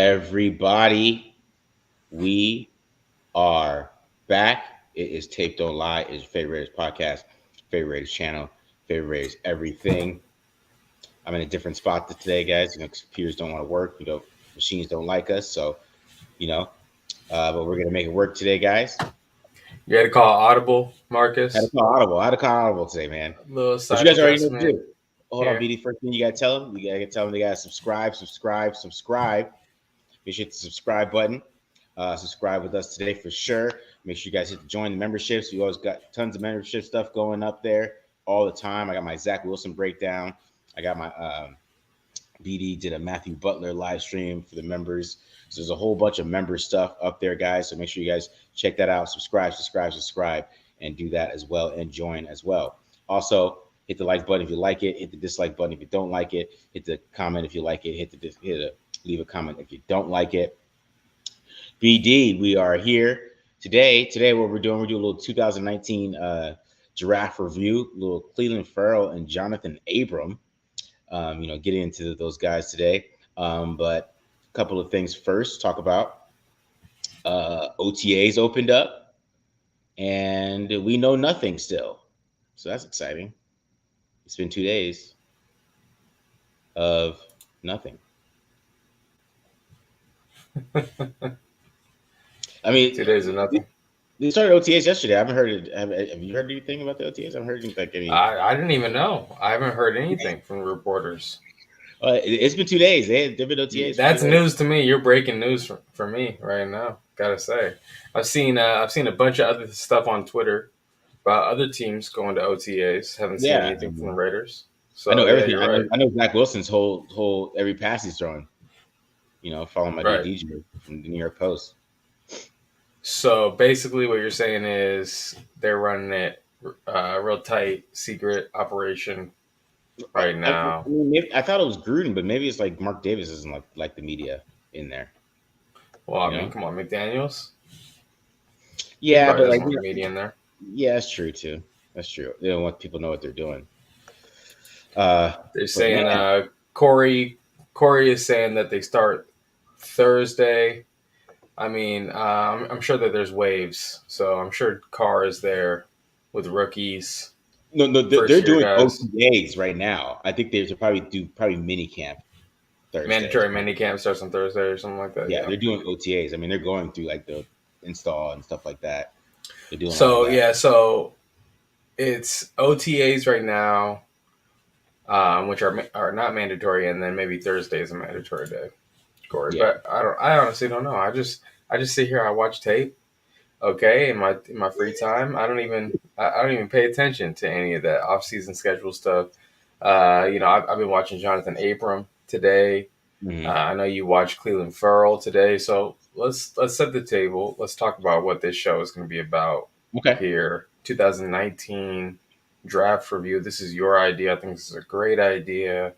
Everybody, we are back. It is Tape Don't Lie. It's your favorite Raiders podcast, favorite Raiders channel, favorite Raiders everything. I'm in a different spot today, guys. Computers don't want to work. Machines don't like us. So, but we're gonna make it work today, guys. You had to call Audible, Marcus. Had to call Audible. I had to call Audible today, man. A little But side you guys already know what to adjustment do. Hold on, here. BD. First thing you gotta tell them, they gotta subscribe. Make sure you hit the subscribe button. Subscribe with us today for sure. Make sure you guys hit the join the memberships. We always got tons of membership stuff going up there all the time. I got my Zach Wilson breakdown. I got my BD did a Matthew Butler live stream for the members. So there's a whole bunch of member stuff up there, guys. So make sure you guys check that out. Subscribe, and do that as well, and join as well. Also, hit the like button if you like it. Hit the dislike button if you don't like it. Hit the comment if you like it. Leave a comment if you don't like it. BD, we are here today. What we're doing a little 2019 draft review, a little Clelin, Ferrell, and Johnathan Abram. Getting into those guys today. But a couple of things first. Talk about OTAs opened up, and we know nothing still. So that's exciting. It's been 2 days of nothing. I mean, 2 days of nothing. They started OTAs yesterday. I haven't heard it. Have you heard anything about the OTAs? I haven't heard anything. I didn't even know. I haven't heard anything from reporters. It's been 2 days. They've been OTAs. That's news to me. You're breaking news for me right now. Gotta say, I've seen a bunch of other stuff on Twitter about other teams going to OTAs. Haven't seen anything from the Raiders. So I know everything. Right. I know Zach Wilson's whole every pass he's throwing. Following my DJ from the New York Post. So basically, what you're saying is they're running it real tight, secret operation right now. I thought it was Gruden, but maybe it's like Mark Davis isn't like the media in there. Well, I mean, come on, McDaniels. Yeah, but like media in there. Yeah, that's true too. That's true. They don't want people to know what they're doing. They're saying Corey is saying that they start Thursday. I mean, I'm sure that there's waves, so I'm sure Carr is there with rookies. No, they're doing OTAs right now. I think they should probably do mini camp Thursday. Mandatory mini camp starts on Thursday or something like that. Yeah, they're doing OTAs. I mean, they're going through like the install and stuff like that. They're doing so it's OTAs right now, which are not mandatory, and then maybe Thursday is a mandatory day. Corey, but I honestly don't know. I just sit here, I watch tape. Okay, in my free time, I don't even pay attention to any of that off-season schedule stuff. I've been watching Johnathan Abram today. Mm-hmm. I know you watched Clelin Farrell today, so let's set the table. Let's talk about what this show is going to be about. Okay. Here, 2019 draft review. This is your idea. I think this is a great idea.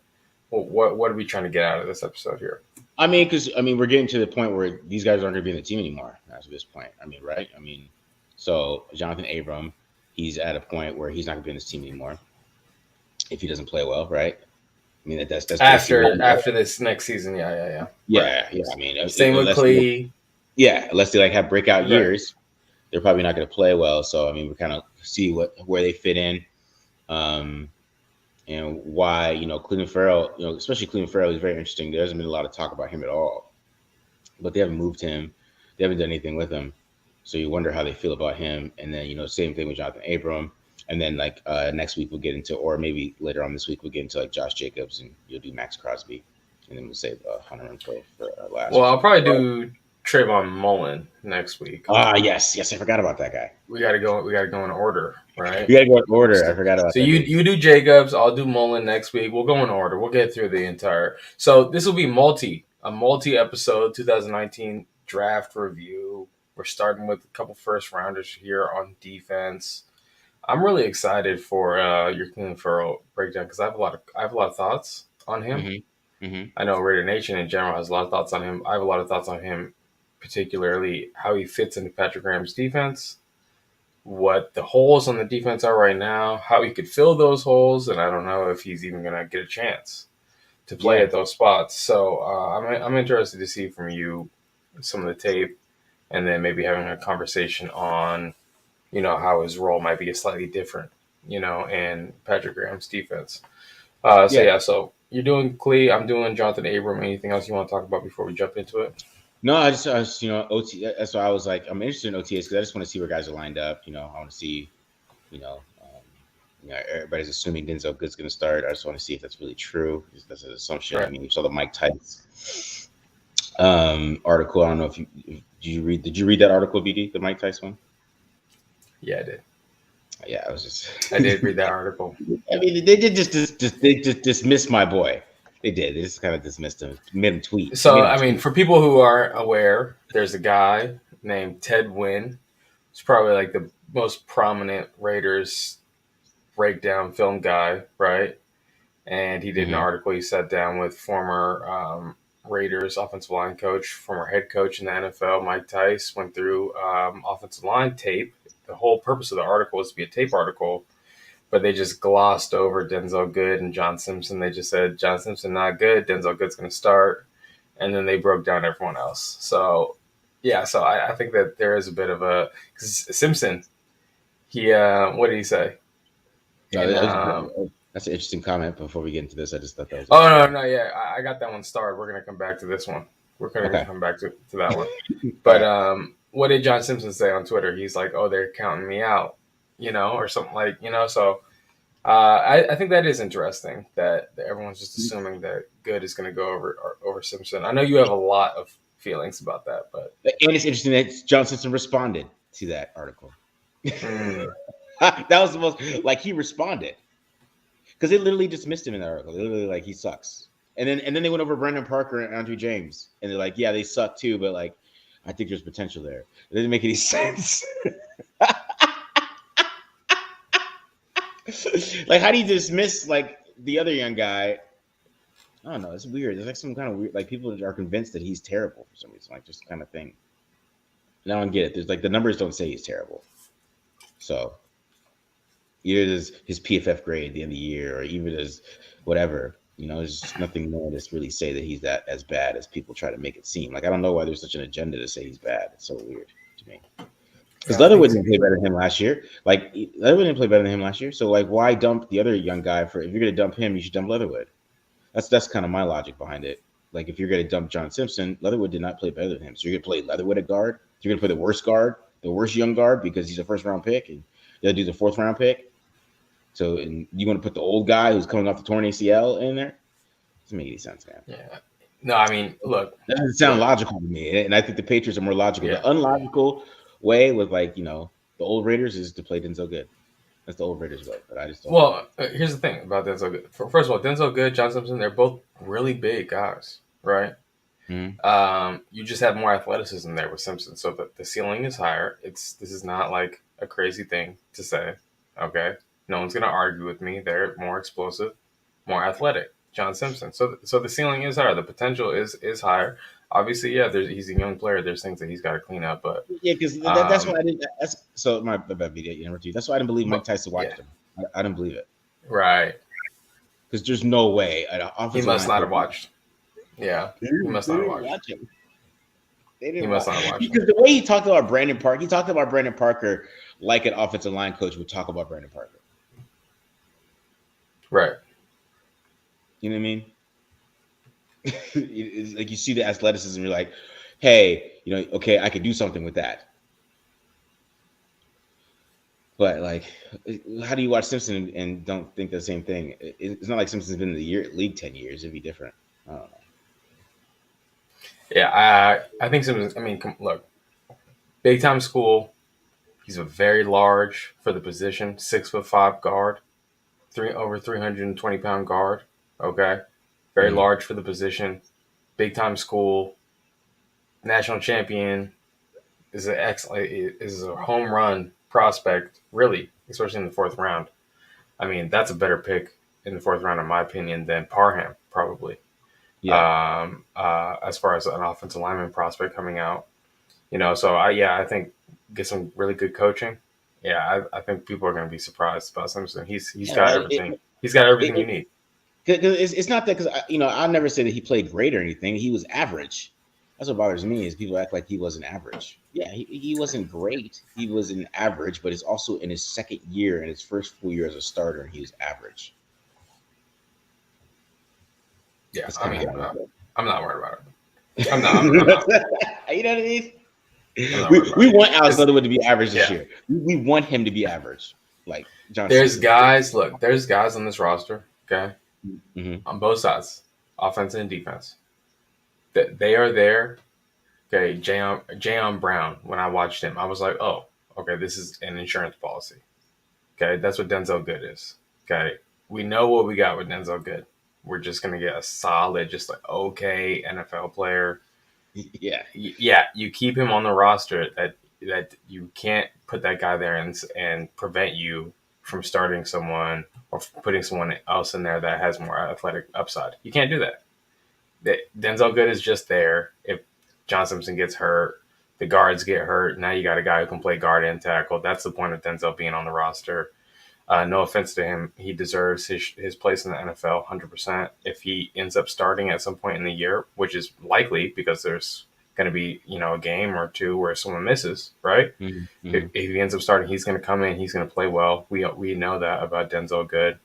What are we trying to get out of this episode here? I mean, we're getting to the point where these guys aren't going to be in the team anymore at this point. I mean, right? I mean, so Johnathan Abram, he's at a point where he's not going to be in this team anymore if he doesn't play well, right? I mean, that's after this next season. Yeah. I mean, same with Clee. Yeah, unless they have breakout years, they're probably not going to play well. So I mean, we kind of see where they fit in. And why, Clelin Ferrell, especially Clelin Ferrell is very interesting. There hasn't been a lot of talk about him at all, but they haven't moved him. They haven't done anything with him. So you wonder how they feel about him. And then, same thing with Johnathan Abram. And then next week we'll get into, or maybe later on this week, we'll get into Josh Jacobs, and you'll do Max Crosby. And then we'll save Hunter and Pro for our last. Well, I'll probably do Trayvon Mullen next week. Yes, I forgot about that guy. We gotta go in order, right? We gotta go in order. I forgot about that. So you do Jacobs, I'll do Mullen next week. We'll go in order. We'll get through the entire. So this will be a multi episode 2019 draft review. We're starting with a couple first rounders here on defense. I'm really excited for your Clelin Ferrell breakdown because I have a lot of thoughts on him. Mm-hmm. Mm-hmm. I know Raider Nation in general has a lot of thoughts on him. I have a lot of thoughts on him, particularly how he fits into Patrick Graham's defense, what the holes on the defense are right now, how he could fill those holes, and I don't know if he's even going to get a chance to play at those spots. So I'm interested to see from you some of the tape, and then maybe having a conversation on, how his role might be slightly different, in Patrick Graham's defense. So you're doing Clee, I'm doing Johnathan Abram. Anything else you want to talk about before we jump into it? No, I was, OT. That's why I was like, I'm interested in OTAs because I just want to see where guys are lined up. I want to see, everybody's assuming Denzel Good's going to start. I just want to see if that's really true. That's an assumption. Right. I mean, you saw the Mike Tice article. I don't know if did you read that article, BD, the Mike Tice one? Yeah, I did. Yeah, I did read that article. I mean, they did just dismiss my boy. They did. They just kind of dismissed him, made him tweet. So, for people who aren't aware, there's a guy named Ted Nguyen. He's probably like the most prominent Raiders breakdown film guy, right? And he did an article. He sat down with former Raiders offensive line coach, former head coach in the NFL, Mike Tice, went through offensive line tape. The whole purpose of the article was to be a tape article, but they just glossed over Denzel Good and John Simpson. They just said, John Simpson not good, Denzel Good's going to start. And then they broke down everyone else. So, yeah, I think that there is a bit of a – because Simpson, he what did he say? That's an interesting comment. Before we get into this, I just thought that was. Oh, no, yeah. I got that one started. We're going to come back to this one. We're going to come back to that one. But what did John Simpson say on Twitter? He's like, oh, they're counting me out, or something like, So I think that is interesting that everyone's just assuming that Good is going to go over Simpson. I know you have a lot of feelings about that, but. And it's interesting that John Simpson responded to that article. That was the most, he responded. Because they literally dismissed him in the article. They literally he sucks. And then they went over Brandon Parker and Andre James. And they're like, yeah, they suck too, but I think there's potential there. It doesn't make any sense. How do you dismiss the other young guy? I don't know. It's weird. There's some kind of weird, people are convinced that he's terrible for some reason, just kind of thing. And I don't get it. There's the numbers don't say he's terrible. So either does his PFF grade at the end of the year, or even does whatever. There's just nothing more to really say that he's that as bad as people try to make it seem. I don't know why there's such an agenda to say he's bad. It's so weird to me. Because Leatherwood didn't play better than him last year. Leatherwood didn't play better than him last year. So why dump the other young guy if you're gonna dump him, you should dump Leatherwood. That's kind of my logic behind it. If you're gonna dump John Simpson, Leatherwood did not play better than him. So you're gonna play Leatherwood at guard. You're gonna play the worst young guard because he's a first round pick, and the other dude's a fourth round pick. So, and you want to put the old guy who's coming off the torn ACL in there? Doesn't make any sense, man. Yeah. No, look. That doesn't sound logical to me. And I think the Patriots are more logical. Yeah. The unlogical way with, the old Raiders is to play Denzel Good. That's the old Raiders way. But I just don't. Well, here's the thing about Denzel Good. First of all, Denzel Good, John Simpson, they're both really big guys, right? Mm-hmm. You just have more athleticism there with Simpson. So the ceiling is higher. This is not a crazy thing to say, okay? No one's going to argue with me. They're more explosive, more athletic. John Simpson. So the ceiling is higher. The potential is higher. Obviously, yeah. He's a young player. There's things that he's got to clean up. But yeah, because that's why I didn't. So my bad video. That's why I didn't believe Mike Tyson watched him. I didn't believe it. Right. Because there's no way. He must not have watched. Yeah, he must not have watched. He must not have watched. Because the way he talked about Brandon Parker like an offensive line coach would talk about Brandon Parker. Right. You know what I mean? It's you see the athleticism, you're like, hey, okay, I could do something with that. But how do you watch Simpson and don't think the same thing? It's not like Simpson's been in the league 10 years. It'd be different. I don't know. Yeah, I think Simpson. Look, big time school. He's a very large for the position, 6'5" guard, over 320-pound guard. Okay, very large for the position, big time school, national champion. Is a home run prospect, really, especially in the fourth round. That's a better pick in the fourth round, in my opinion, than Parham, probably. Yeah. As far as an offensive lineman prospect coming out, so I think get some really good coaching. Yeah, I think people are going to be surprised about Simpson. He's got everything. He's got everything you need. Because it's not that, because I'll never say that he played great or anything. He was average. That's what bothers me is people act like he wasn't average. Yeah, he wasn't great. He was an average, but it's also in his second year and his first full year as a starter, and he was average. Yeah, That's I kind mean, of how I'm not worried about it. I'm not. you know what I mean? We Want Alex Leatherwood to be average this Yeah. year. We want him to be average, like John. There's Simpson. guys. Look, there's guys on this roster. Okay, Mm-hmm. on both sides, offense and defense. That they are there. Okay, Jayon Brown. When I watched him, I was like, oh, okay, this is an insurance policy. Okay, that's what Denzel Good is. Okay, we know what we got with Denzel Good. We're just gonna get a solid, just like okay NFL player. Yeah, You keep him on the roster. That you can't put that guy there and prevent you from starting someone or putting someone else in there that has more athletic upside. You can't do that. Denzel Good is just there. If John Simpson gets hurt, the guards get hurt. Now you got a guy who can play guard and tackle. That's the point of Denzel being on the roster. No offense to him, he deserves his place in the NFL 100%. If he ends up starting at some point in the year, which is likely because there's going to be a game or two where someone misses, right? Mm-hmm. If he ends up starting, he's going to come in, he's going to play well. We know that about Denzel Good.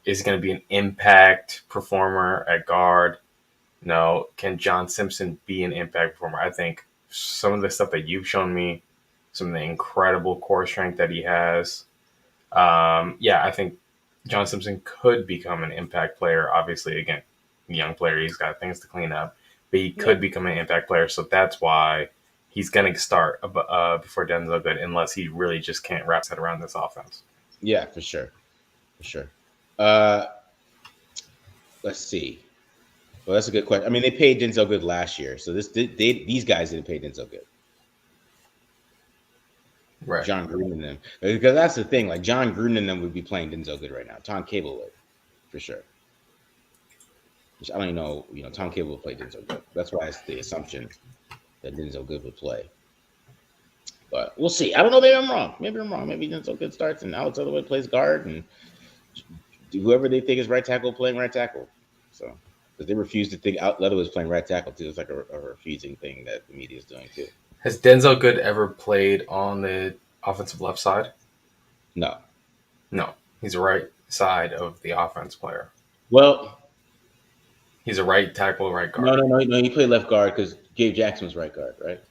Is he going to be an impact performer at guard? No. Can John Simpson be an impact performer? I think some of the stuff that you've shown me, some of the incredible core strength that he has. I think John Simpson could become an impact player. Obviously, again, young player, he's got things to clean up, but he could become an impact player. So that's why he's going to start before Denzel Good, unless he really just can't wrap his head around this offense. Yeah, for sure. Let's see. Well, that's a good question. I mean, they paid Denzel Good last year, so these guys didn't pay Denzel Good. Right. John Gruden and them, because that's the thing. Like John Gruden and them would be playing Denzel Good right now. Tom Cable would, for sure. Which I don't even know. Tom Cable would play Denzel Good. That's why it's the assumption that Denzel Good would play. But we'll see. I don't know. Maybe I'm wrong. Maybe Denzel Good starts and Alex Leatherwood plays guard, and whoever they think is right tackle playing right tackle. So, because they refuse to think Leatherwood's playing right tackle too. It's like a refusing thing that the media is doing too. Has Denzel Good ever played on the offensive left side? No. He's a right side of the offense player. Well, he's a right tackle, right guard. No. He played left guard because Gabe Jackson was right guard, right?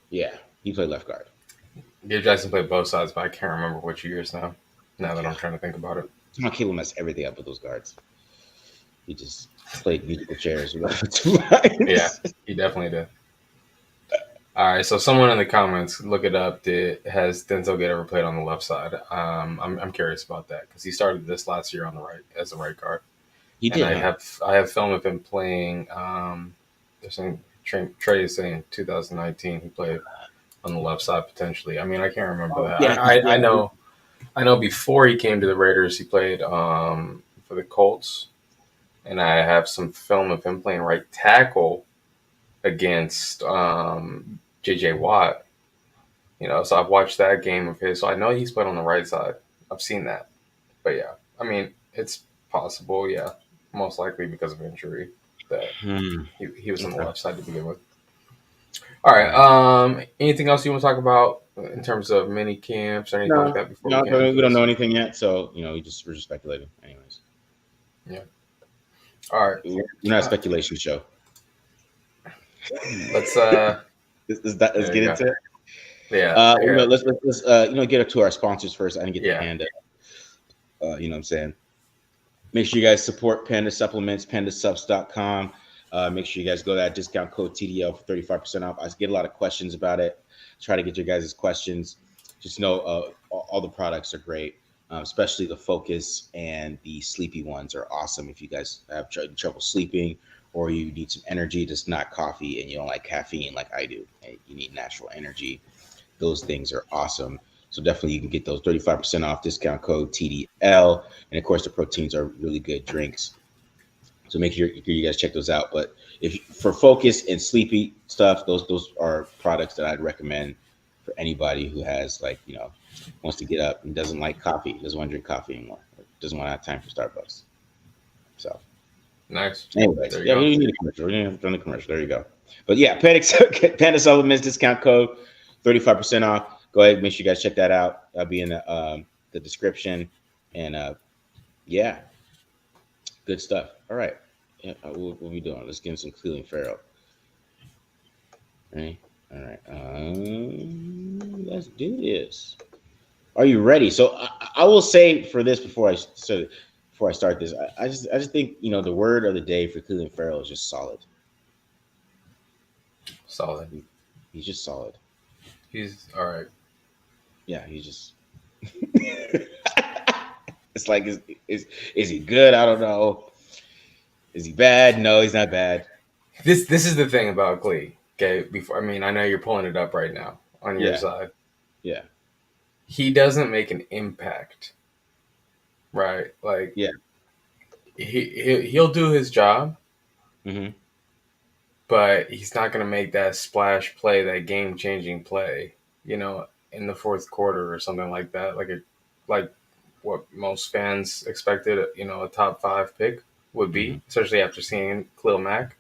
Yeah, he played left guard. Gabe Jackson played both sides, but I can't remember which years now. Now that I'm trying to think about it. Tom Cable messed everything up with those guards. He just played musical chairs. Yeah, he definitely did. All right, so someone in the comments, look it up. Has Denzel Good ever played on the left side? I'm curious about that because he started this last year on the right as a right guard. He did. And I have film of him playing. They're saying Trey is saying 2019 he played on the left side potentially. I mean, I can't remember that. Yeah, I know before he came to the Raiders, he played for the Colts, and I have some film of him playing right tackle against J.J. Watt. So I've watched that game of his, so I know he's played on the right side. I've seen that. But yeah, I mean, it's possible, yeah, most likely because of injury that he was on the left side to begin with. All right. Anything else you want to talk about in terms of mini camps or anything like that before we don't know anything yet, so we're just speculating anyways. Yeah. All right. We're not a speculation show. Let's let's get into it. Yeah. Let's get to our sponsors first. I didn't get the Panda. You know what I'm saying? Make sure you guys support Panda Supplements, pandasubs.com. Make sure you guys go to that discount code TDL for 35% off. I get a lot of questions about it. Try to get your guys' questions. Just know all the products are great, especially the Focus and the Sleepy ones are awesome. If you guys have trouble sleeping or you need some energy, just not coffee, and you don't like caffeine like I do, and you need natural energy, those things are awesome. So definitely you can get those 35% off, discount code TDL. And of course, the proteins are really good drinks. So make sure you guys check those out. But if for Focus and Sleepy stuff, those are products that I'd recommend for anybody who has wants to get up and doesn't like coffee, doesn't want to drink coffee anymore. doesn't want to have time for Starbucks. So, Nice. anyways, There you yeah, go. we need a commercial. We need to run the commercial. There you go. But yeah, Panda Supplements discount code 35% off. Go ahead, make sure you guys check that out. That'll be in the description. And yeah, good stuff. All right. Yeah, what we doing? Let's get in some Clelin Farrell. Right. All right. Let's do this. Are you ready? So I will say for this before I start this, I just think the word of the day for Clelin Farrell is just solid. Solid. He's just solid. He's all right. Yeah, he's just. It's like is he good? I don't know. Is he bad? No, he's not bad. This is the thing about Glee. Okay, I know you're pulling it up right now on your side. Yeah. He doesn't make an impact, right? Like, yeah, he'll do his job, mm-hmm. but he's not going to make that splash play, that game-changing play, in the fourth quarter or something like that. Like what most fans expected, a top 5 pick would be, Mm-hmm. especially after seeing Khalil Mack.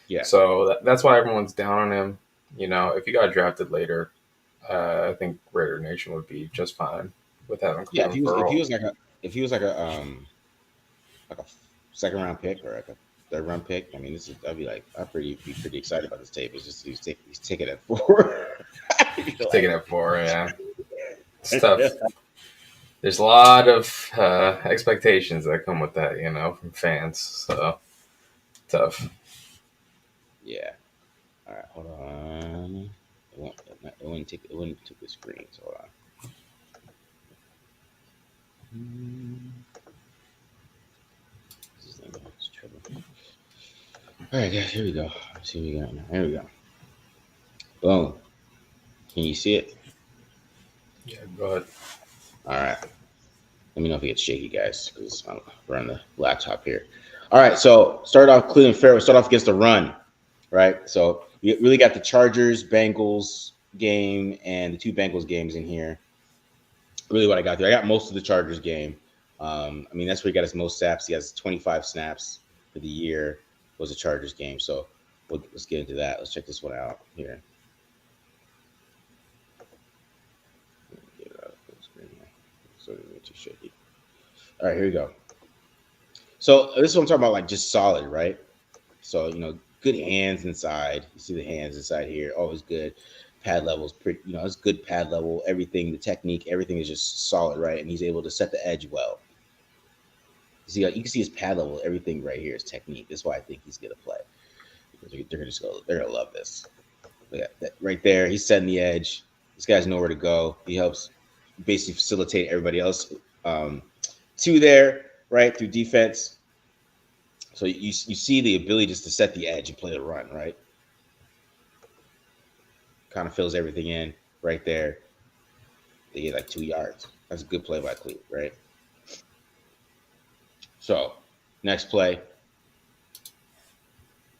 Yeah. So that's why everyone's down on him. If he got drafted later, I think Raider Nation would be just fine with having Yeah, Clelin if he was like a second round pick or like a third round pick, I mean, I'd be pretty excited about this tape. It's just he's taking it at 4. Taking it 4, yeah. It's tough. There's a lot of expectations that come with that, from fans. So tough. Yeah. All right, hold on. It wouldn't take the screen. So hold on. All right, guys, here we go. Let's see what we got now. Here we go. Boom. Can you see it? Yeah, go ahead. All right. Let me know if it gets shaky, guys, because we're on the laptop here. All right, so start off Clelin Farrell. Start off against the run, right? So we really got the Chargers, Bengals game and the 2 Bengals games in here. Really what I got there. I got most of the Chargers game. That's where he got his most snaps. He has 25 snaps for the year was a Chargers game. So let's get into that. Let's check this one out here. Get it out of the screen here. So it's too shaky. All right, here we go. So this is what I'm talking about, like just solid, right? So, good hands inside. You see the hands inside here. Always good. Pad level is pretty, it's good pad level. Everything, the technique, everything is just solid, right? And he's able to set the edge well. You can see his pad level. Everything right here is technique. That's why I think he's gonna play. Because they're gonna love this. Look at that right there. He's setting the edge. This guy's nowhere to go. He helps basically facilitate everybody else to there, right, through defense. So you see the ability just to set the edge and play the run, right? Kind of fills everything in right there. They get like 2 yards. That's a good play by Clelin, right? So next play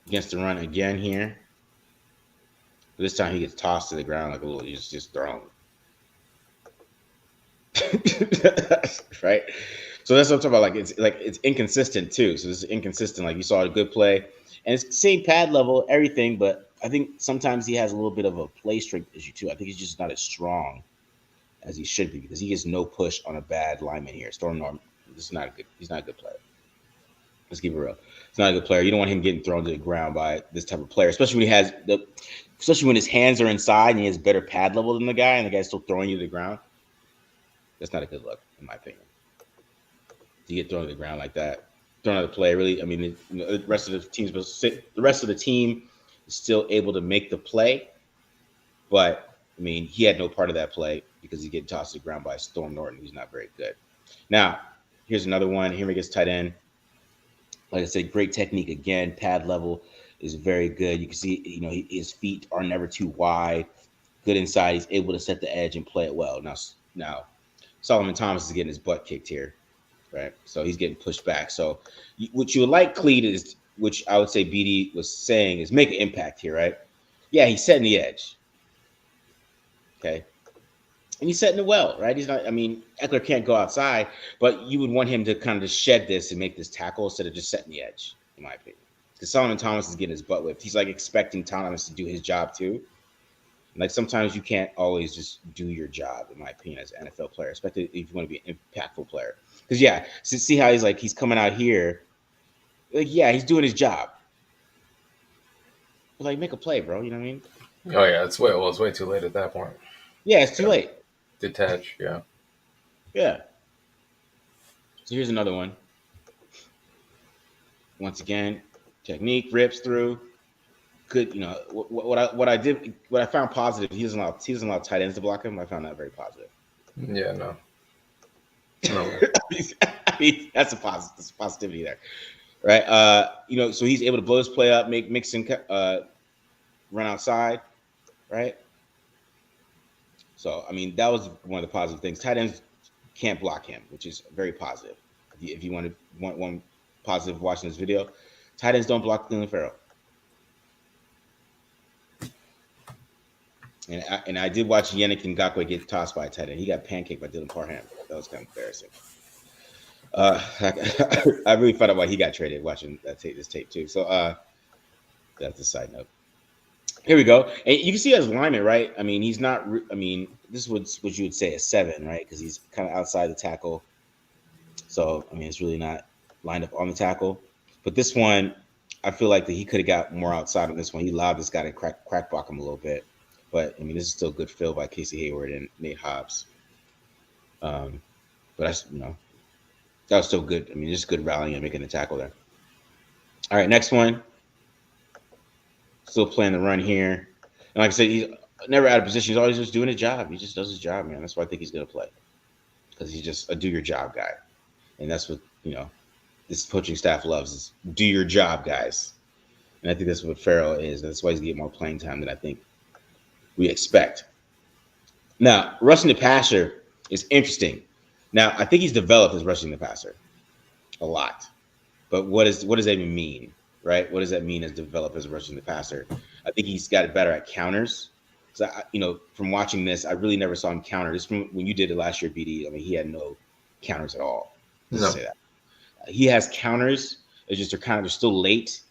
against the run again here. This time he gets tossed to the ground like a little. He's just thrown. Right? So that's what I'm talking about. It's inconsistent too. So this is inconsistent. Like you saw a good play, and it's same pad level, everything. But I think sometimes he has a little bit of a play strength issue too. I think he's just not as strong as he should be because he gets no push on a bad lineman here. Storm Norm, this is not a good. He's not a good player. Let's keep it real. It's not a good player. You don't want him getting thrown to the ground by this type of player, especially when his hands are inside and he has better pad level than the guy, and the guy's still throwing you to the ground. That's not a good look, in my opinion. To get thrown to the ground like that, thrown out of the play. Really, the rest of the team is still able to make the play, but he had no part of that play because he's getting tossed to the ground by Storm Norton, who's not very good. Now, here's another one. Here he gets tight end. Like I said, great technique again. Pad level is very good. You can see, his feet are never too wide. Good inside. He's able to set the edge and play it well. Now, Solomon Thomas is getting his butt kicked here, right? So he's getting pushed back. So what you would like Clelin is, which I would say BD was saying, is make an impact here, right? Yeah, he's setting the edge. Okay. and he's setting it well, right? He's not. I mean, Eckler can't go outside, but you would want him to kind of just shed this and make this tackle instead of just setting the edge, in my opinion. Because Solomon Thomas is getting his butt whipped. He's like expecting Thomas to do his job too. Like sometimes you can't always just do your job, in my opinion, as an NFL player, especially if you want to be an impactful player. Because yeah, see how he's coming out here, like yeah, he's doing his job. But like make a play, bro. You know what I mean? Oh yeah, it's way too late at that point. Yeah, it's too late. Detach, yeah. Yeah. So here's another one. Once again, technique rips through. Good, you know what I found positive. He doesn't allow tight ends to block him. I found that very positive. Yeah, no. I mean, that's a positivity there, right? You know, so he's able to blow his play up, make Mixon run outside, right? So I mean, that was one of the positive things. Tight ends can't block him, which is very positive. If you want one positive watching this video, tight ends don't block Clelin Farrell. And I did watch Yannick Ngakoue get tossed by a tight end. He got pancaked by Dylan Parham. That was kind of embarrassing. I really found out why he got traded watching this tape too. So that's a side note. Here we go. And you can see his alignment, right? I mean, he's not. I mean, this is what you would say a 7, right? Because he's kind of outside the tackle. So I mean, it's really not lined up on the tackle. But this one, I feel like that he could have got more outside on this one. He allowed this guy to crack block him a little bit. But I mean, this is still good fill by Casey Hayward and Nate Hobbs. But that's that was still good. I mean, just good rallying and making the tackle there. All right, next one. Still playing the run here, and like I said, he's never out of position. He's always just doing his job. He just does his job, man. That's why I think he's gonna play, because he's just a do your job guy, and that's what this coaching staff loves is do your job guys, and I think that's what Farrell is. That's why he's getting more playing time than I think we expect. Now, rushing the passer is interesting. Now, I think he's developed as rushing the passer a lot. But what does that even mean, right? What does that mean as developed as rushing the passer? I think he's got better at counters. So, from watching this, I really never saw him counter. This from when you did it last year, BD. I mean, he had no counters at all. Let's say that. He has counters. It's just they're still late,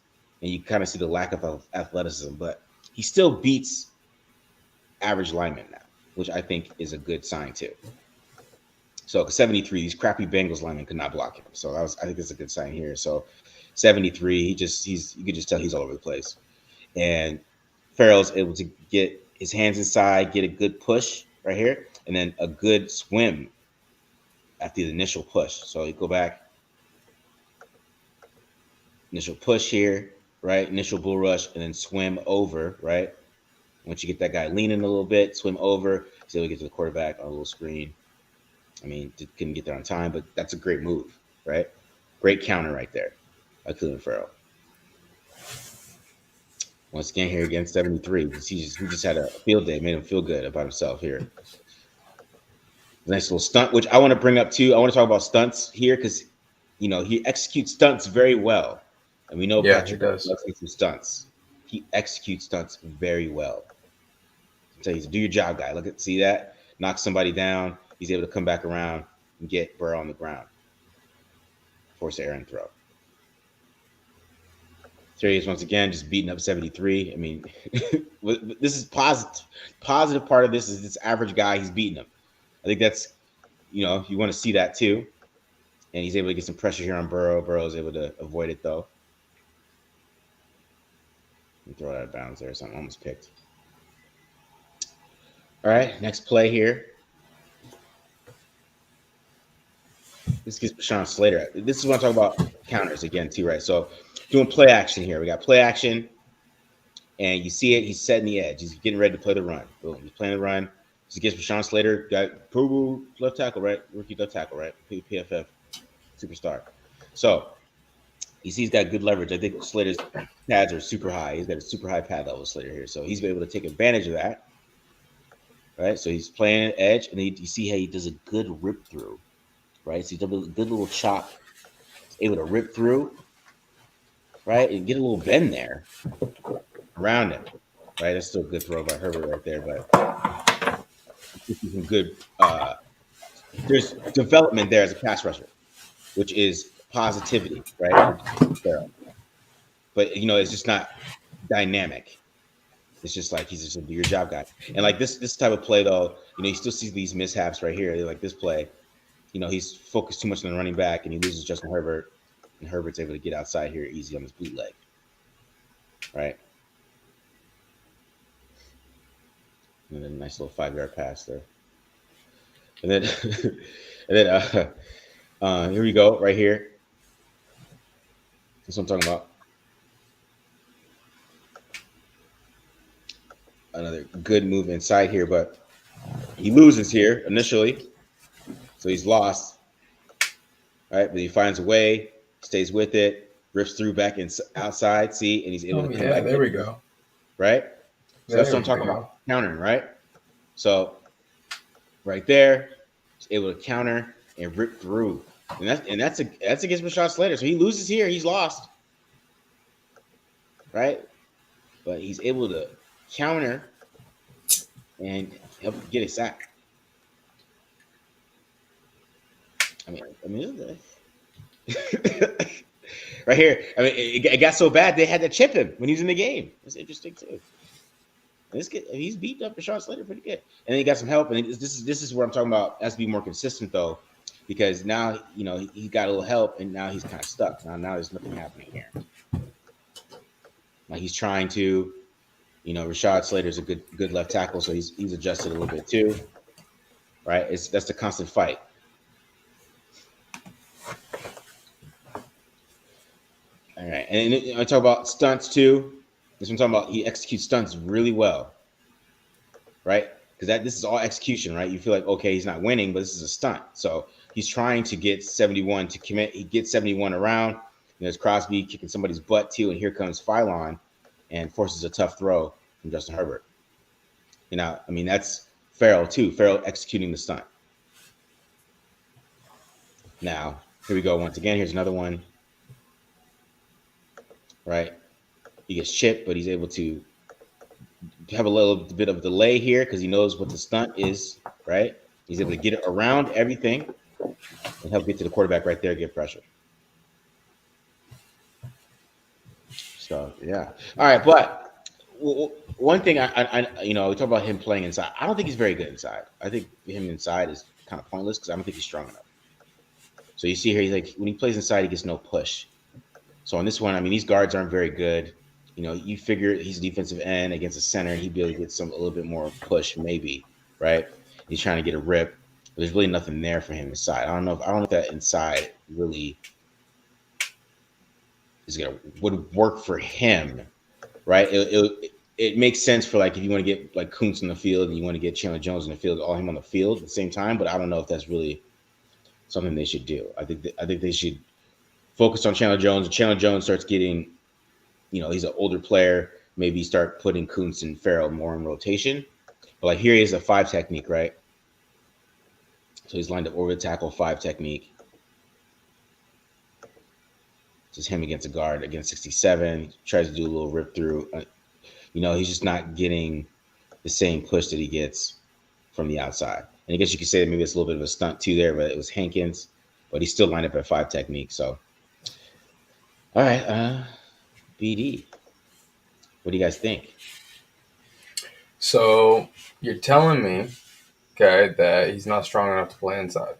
and you kind of see the lack of athleticism. But he still beats average linemen now, which I think is a good sign too. So 73, these crappy Bengals linemen could not block him. So I think that's a good sign here. So 73, you could just tell he's all over the place. And Farrell's able to get his hands inside, get a good push right here, and then a good swim after the initial push. So you go back, initial push here, right? Initial bull rush, and then swim over, right? Once you get that guy leaning a little bit, swim over, he's able to get to the quarterback on a little screen. I mean, couldn't get there on time, but that's a great move, right? Great counter right there by Clelin Farrell. Once again, here again, 73. He just had a field day, made him feel good about himself here. Nice little stunt, which I want to bring up too. I want to talk about stunts here because, he executes stunts very well. And we know Patrick does some stunts. He executes stunts very well. So he's a do your job guy. See that? Knock somebody down. He's able to come back around and get Burrow on the ground. Force error and throw. So he is once again just beating up 73. I mean, this is positive. Positive part of this is this average guy, he's beating him. I think that's, you want to see that too. And he's able to get some pressure here on Burrow. Burrow's able to avoid it though. And throw it out of bounds there. Something almost picked. All right, next play here. This gets Rashawn Slater. This is when I talk about counters again too, right? So doing play action here. We got play action, and you see it. He's setting the edge. He's getting ready to play the run. Boom. He's playing the run. He gets Rashawn Slater, got Pro Bowl left tackle, right? Rookie left tackle, right? PFF superstar. So you see he's got good leverage. I think Slater's pads are super high. He's got a super high pad level, Slater here. So he's been able to take advantage of that. Right? So he's playing edge, and you see how he does a good rip through. Right? So he does a good little chop. He's able to rip through, right? And get a little bend there around him. Right? That's still a good throw by Herbert right there. But this is some good. There's development there as a pass rusher, which is positivity, right? But it's just not dynamic. It's just like he's just a do your job guy. And like this type of play though, you still see these mishaps right here. Like this play, he's focused too much on the running back and he loses Justin Herbert, and Herbert's able to get outside here easy on his bootleg, right? And then a nice little 5-yard pass there. And then, here we go, right here. That's what I'm talking about. Another good move inside here, but he loses here initially, so he's lost. All right, but he finds a way, stays with it, rips through back outside. See, and he's able to come back. There we go. Right. So that's what I'm talking about. Countering, right? So right there, he's able to counter and rip through, and that's against Rashawn Slater. So he loses here, he's lost, right? But he's able to counter and help get a sack. I mean, right here. I mean, it got so bad they had to chip him when he was in the game. That's interesting too. He's beating up Rashawn Slater pretty good, and then he got some help. And this is where I'm talking about. Has to be more consistent though, because now he got a little help, and now he's kind of stuck. Now there's nothing happening here. Like he's trying to, Rashad Slater's a good left tackle, so he's adjusted a little bit too, right? That's the constant fight. All right, and I talk about stunts too. This one I'm talking about. He executes stunts really well, right? Because this is all execution, right? You feel like okay, he's not winning, but this is a stunt. So he's trying to get 71 to commit. He gets 71 around. There's Crosby kicking somebody's butt too, and here comes Phylon and forces a tough throw from Justin Herbert. That's Farrell too. Farrell executing the stunt. Now, here we go once again. Here's another one. Right? He gets chipped, but he's able to have a little bit of delay here because he knows what the stunt is, right? He's able to get it around everything and help get to the quarterback right there, get pressure. So, yeah. All right, but one thing we talk about him playing inside. I don't think he's very good inside. I think him inside is kind of pointless because I don't think he's strong enough. So you see here, he's like when he plays inside, he gets no push. So on this one, these guards aren't very good. You figure he's a defensive end against a center, he'd be able to get a little bit more push, maybe, right? He's trying to get a rip. But there's really nothing there for him inside. I don't know if that inside really would work for him, right? It makes sense for like if you want to get like Kuntz in the field and you want to get Chandler Jones in the field, all him on the field at the same time. But I don't know if that's really something they should do. I think they should focus on Chandler Jones. And Chandler Jones starts getting, he's an older player. Maybe start putting Kuntz and Farrell more in rotation. But like here he is a 5 technique, right? So he's lined up over the tackle 5 technique. Just him against a guard against 67. He tries to do a little rip through. He's just not getting the same push that he gets from the outside. And I guess you could say that maybe it's a little bit of a stunt too there, but it was Hankins. But he's still lined up at 5 technique. So, all right, BD. What do you guys think? So you're telling me, okay, that he's not strong enough to play inside.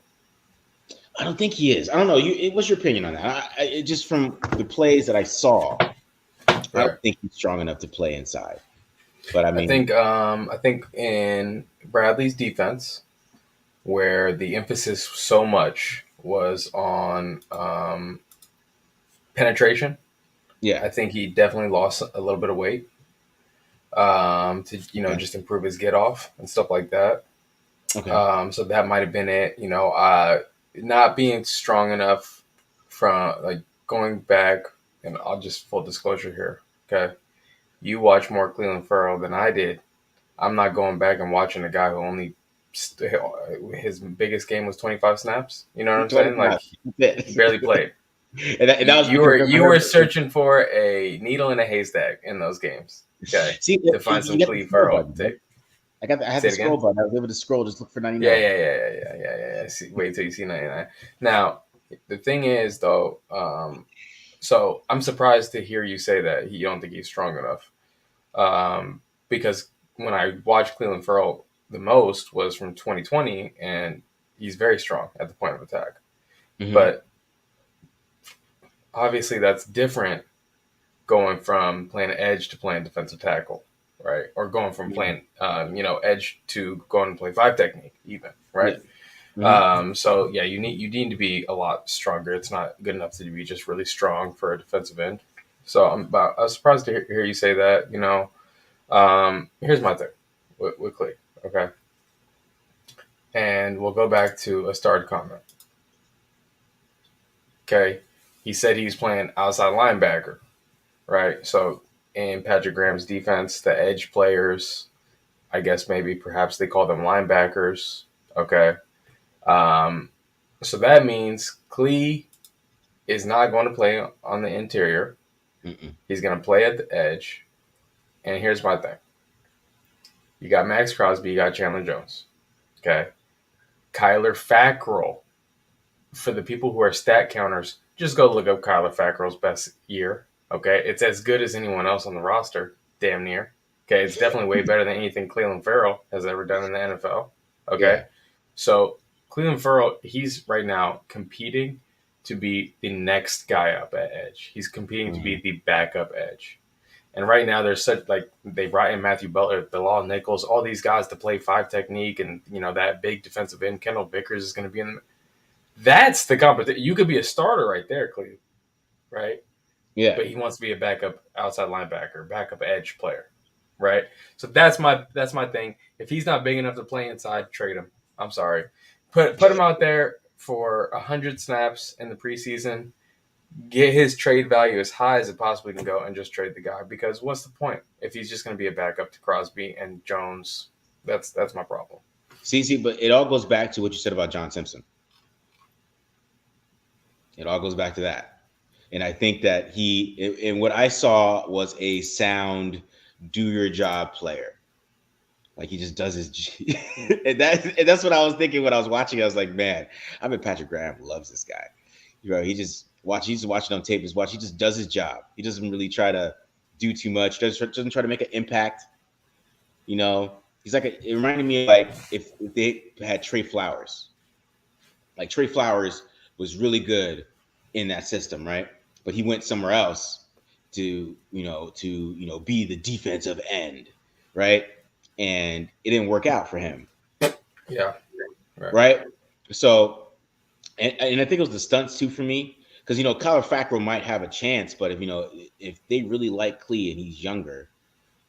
I don't think he is. I don't know. What's your opinion on that? Just from the plays that I saw, I don't think he's strong enough to play inside. But I think in Bradley's defense, where the emphasis so much was on penetration, I think he definitely lost a little bit of weight to just improve his get off and stuff like that. Okay. So that might have been it. Not being strong enough from like going back, and I'll just full disclosure here. Okay. You watch more Clelin Farrell than I did. I'm not going back and watching a guy who only his biggest game was 25 snaps. You know what I'm saying? Like he barely played. You were searching for a needle in a haystack in those games. Okay. To find some Clelin Farrell tape. I had Say the it scroll again. button. I was able to scroll, just look for Yeah, 99. yeah, yeah, yeah, yeah, yeah, yeah. See, wait till you see 99. Now, the thing is, though, so I'm surprised to hear you say that you don't think he's strong enough. Because when I watched Clelin Farrell the most was from 2020, and he's very strong at the point of attack. Mm-hmm. But obviously, that's different going from playing edge to playing defensive tackle, right? Or going from Yeah. playing, edge to going to play five technique, even, right? Yeah. Mm-hmm. So yeah, you need to be a lot stronger. It's not good enough to be just really strong for a defensive end. So I was surprised to hear you say that. Here's my thing with Clay, okay, and we'll go back to a starred comment. Okay, he said he's playing outside linebacker, right? So in Patrick Graham's defense, the edge players, I guess maybe perhaps they call them linebackers. Okay, um, so that means Clee is not going to play on the interior. Mm-mm. He's going to play at the edge. And here's my thing: you got Max Crosby, you got Chandler Jones. Okay, Kyler Factorial. For the people who are stat counters, just go look up Kyler Factorial's best year. Okay, it's as good as anyone else on the roster, damn near. Okay, it's definitely way better than anything Clelin Farrell has ever done in the NFL. Okay, Yeah. so Clelin Farrell, he's right now competing to be the next guy up at edge. He's competing to Mm-hmm. be the backup edge. And right now, there's such like they brought in Matthew Butler, Bilal Nichols, all these guys to play five technique, and that big defensive end Kendall Vickers is going to be in the. That's the competition. You could be a starter right there, Cleve, right? Yeah. But he wants to be a backup outside linebacker, backup edge player, right? So that's my thing. If he's not big enough to play inside, trade him. I'm sorry. Put him out there for 100 snaps in the preseason. Get his trade value as high as it possibly can go, and just trade the guy. Because what's the point if he's just going to be a backup to Crosby and Jones? That's my problem. See, but it all goes back to what you said about John Simpson. It all goes back to that. And I think that and what I saw was a sound, do your job player. Like he just does his, and that's what I was thinking when I was watching. I was like, man, I bet Patrick Graham loves this guy. He's watching on tape. He just does his job. He doesn't really try to do too much. Doesn't try to make an impact. He's like it reminded me of like if they had Trey Flowers. Like Trey Flowers was really good in that system, right? But he went somewhere else to be the defensive end, right? And it didn't work out for him, Yeah, right. right? So, and I think it was the stunts too for me, because Kyler Factorial might have a chance, but if they really like Clee and he's younger,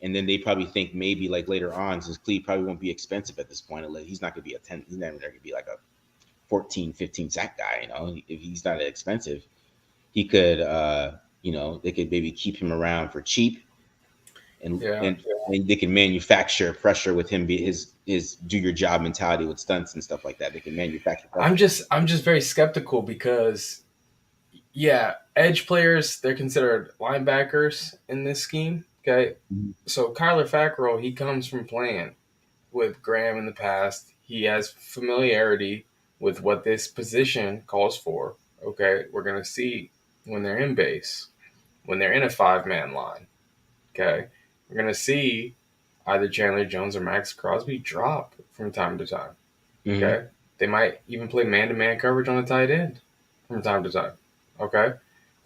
and then they probably think maybe like later on, since Clee probably won't be expensive at this point, he's not going to be a 10, he's never going to be like a 14, 15 sack guy. If he's not expensive, he could, they could maybe keep him around for cheap, and Yeah. and they can manufacture pressure with him. Be his do your job mentality with stunts and stuff like that. They can manufacture I'm pressure. just very skeptical because yeah, edge players they're considered linebackers in this scheme. Okay, Mhm. so Kyler Fackrell he comes from playing with Graham in the past. He has familiarity with what this position calls for. Okay, we're gonna see when they're in base, when they're in a 5-man line. Okay, we're gonna see either Chandler Jones or Max Crosby drop from time to time. Mhm. Okay. They might even play man-to-man coverage on a tight end from time to time. Okay.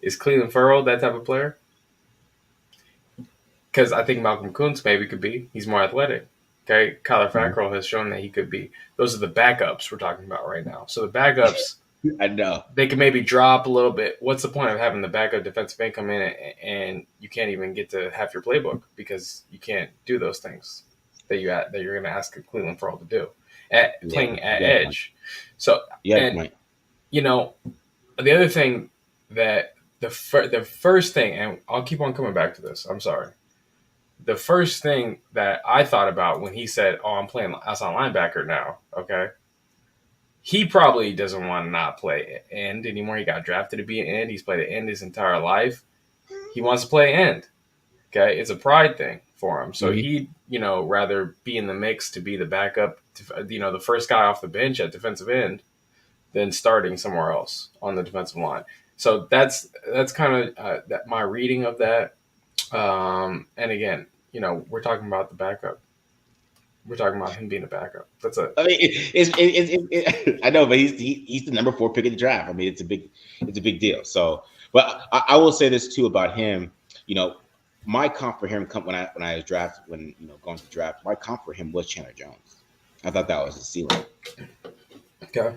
Is Clelin Ferrell that type of player? Because I think Malcolm Kuntz maybe could be. He's more athletic. Okay. Kyler Mhm. Fackrell has shown that he could be. Those are the backups we're talking about right now. So the backups, I know. they can maybe drop a little bit. What's the point of having the backup defensive end come in and you can't even get to half your playbook because you can't do those things that you're going to ask Cleveland Ferrell to do at Yeah. playing at Yeah. Point. edge. So Yeah. and Point. you know, the other thing that the first thing, and I'll keep on coming back to this. I'm sorry. The first thing that I thought about when he said, "Oh, I'm playing outside linebacker now," okay, he probably doesn't want to not play end anymore. He got drafted to be an end. He's played an end his entire life. He wants to play end. Okay, it's a pride thing for him. So Mhm. he rather be in the mix to be the backup, the first guy off the bench at defensive end than starting somewhere else on the defensive line. So that's kind of my reading of that. And again, we're talking about the backup. We're talking about him being a backup. That's it. I mean, I know, but he's the number 4 pick of the draft. I mean, it's a big deal. So, but I will say this too about him. My comp for him when I was drafted, going to draft, my comp for him was Chandler Jones. I thought that was his ceiling. Okay.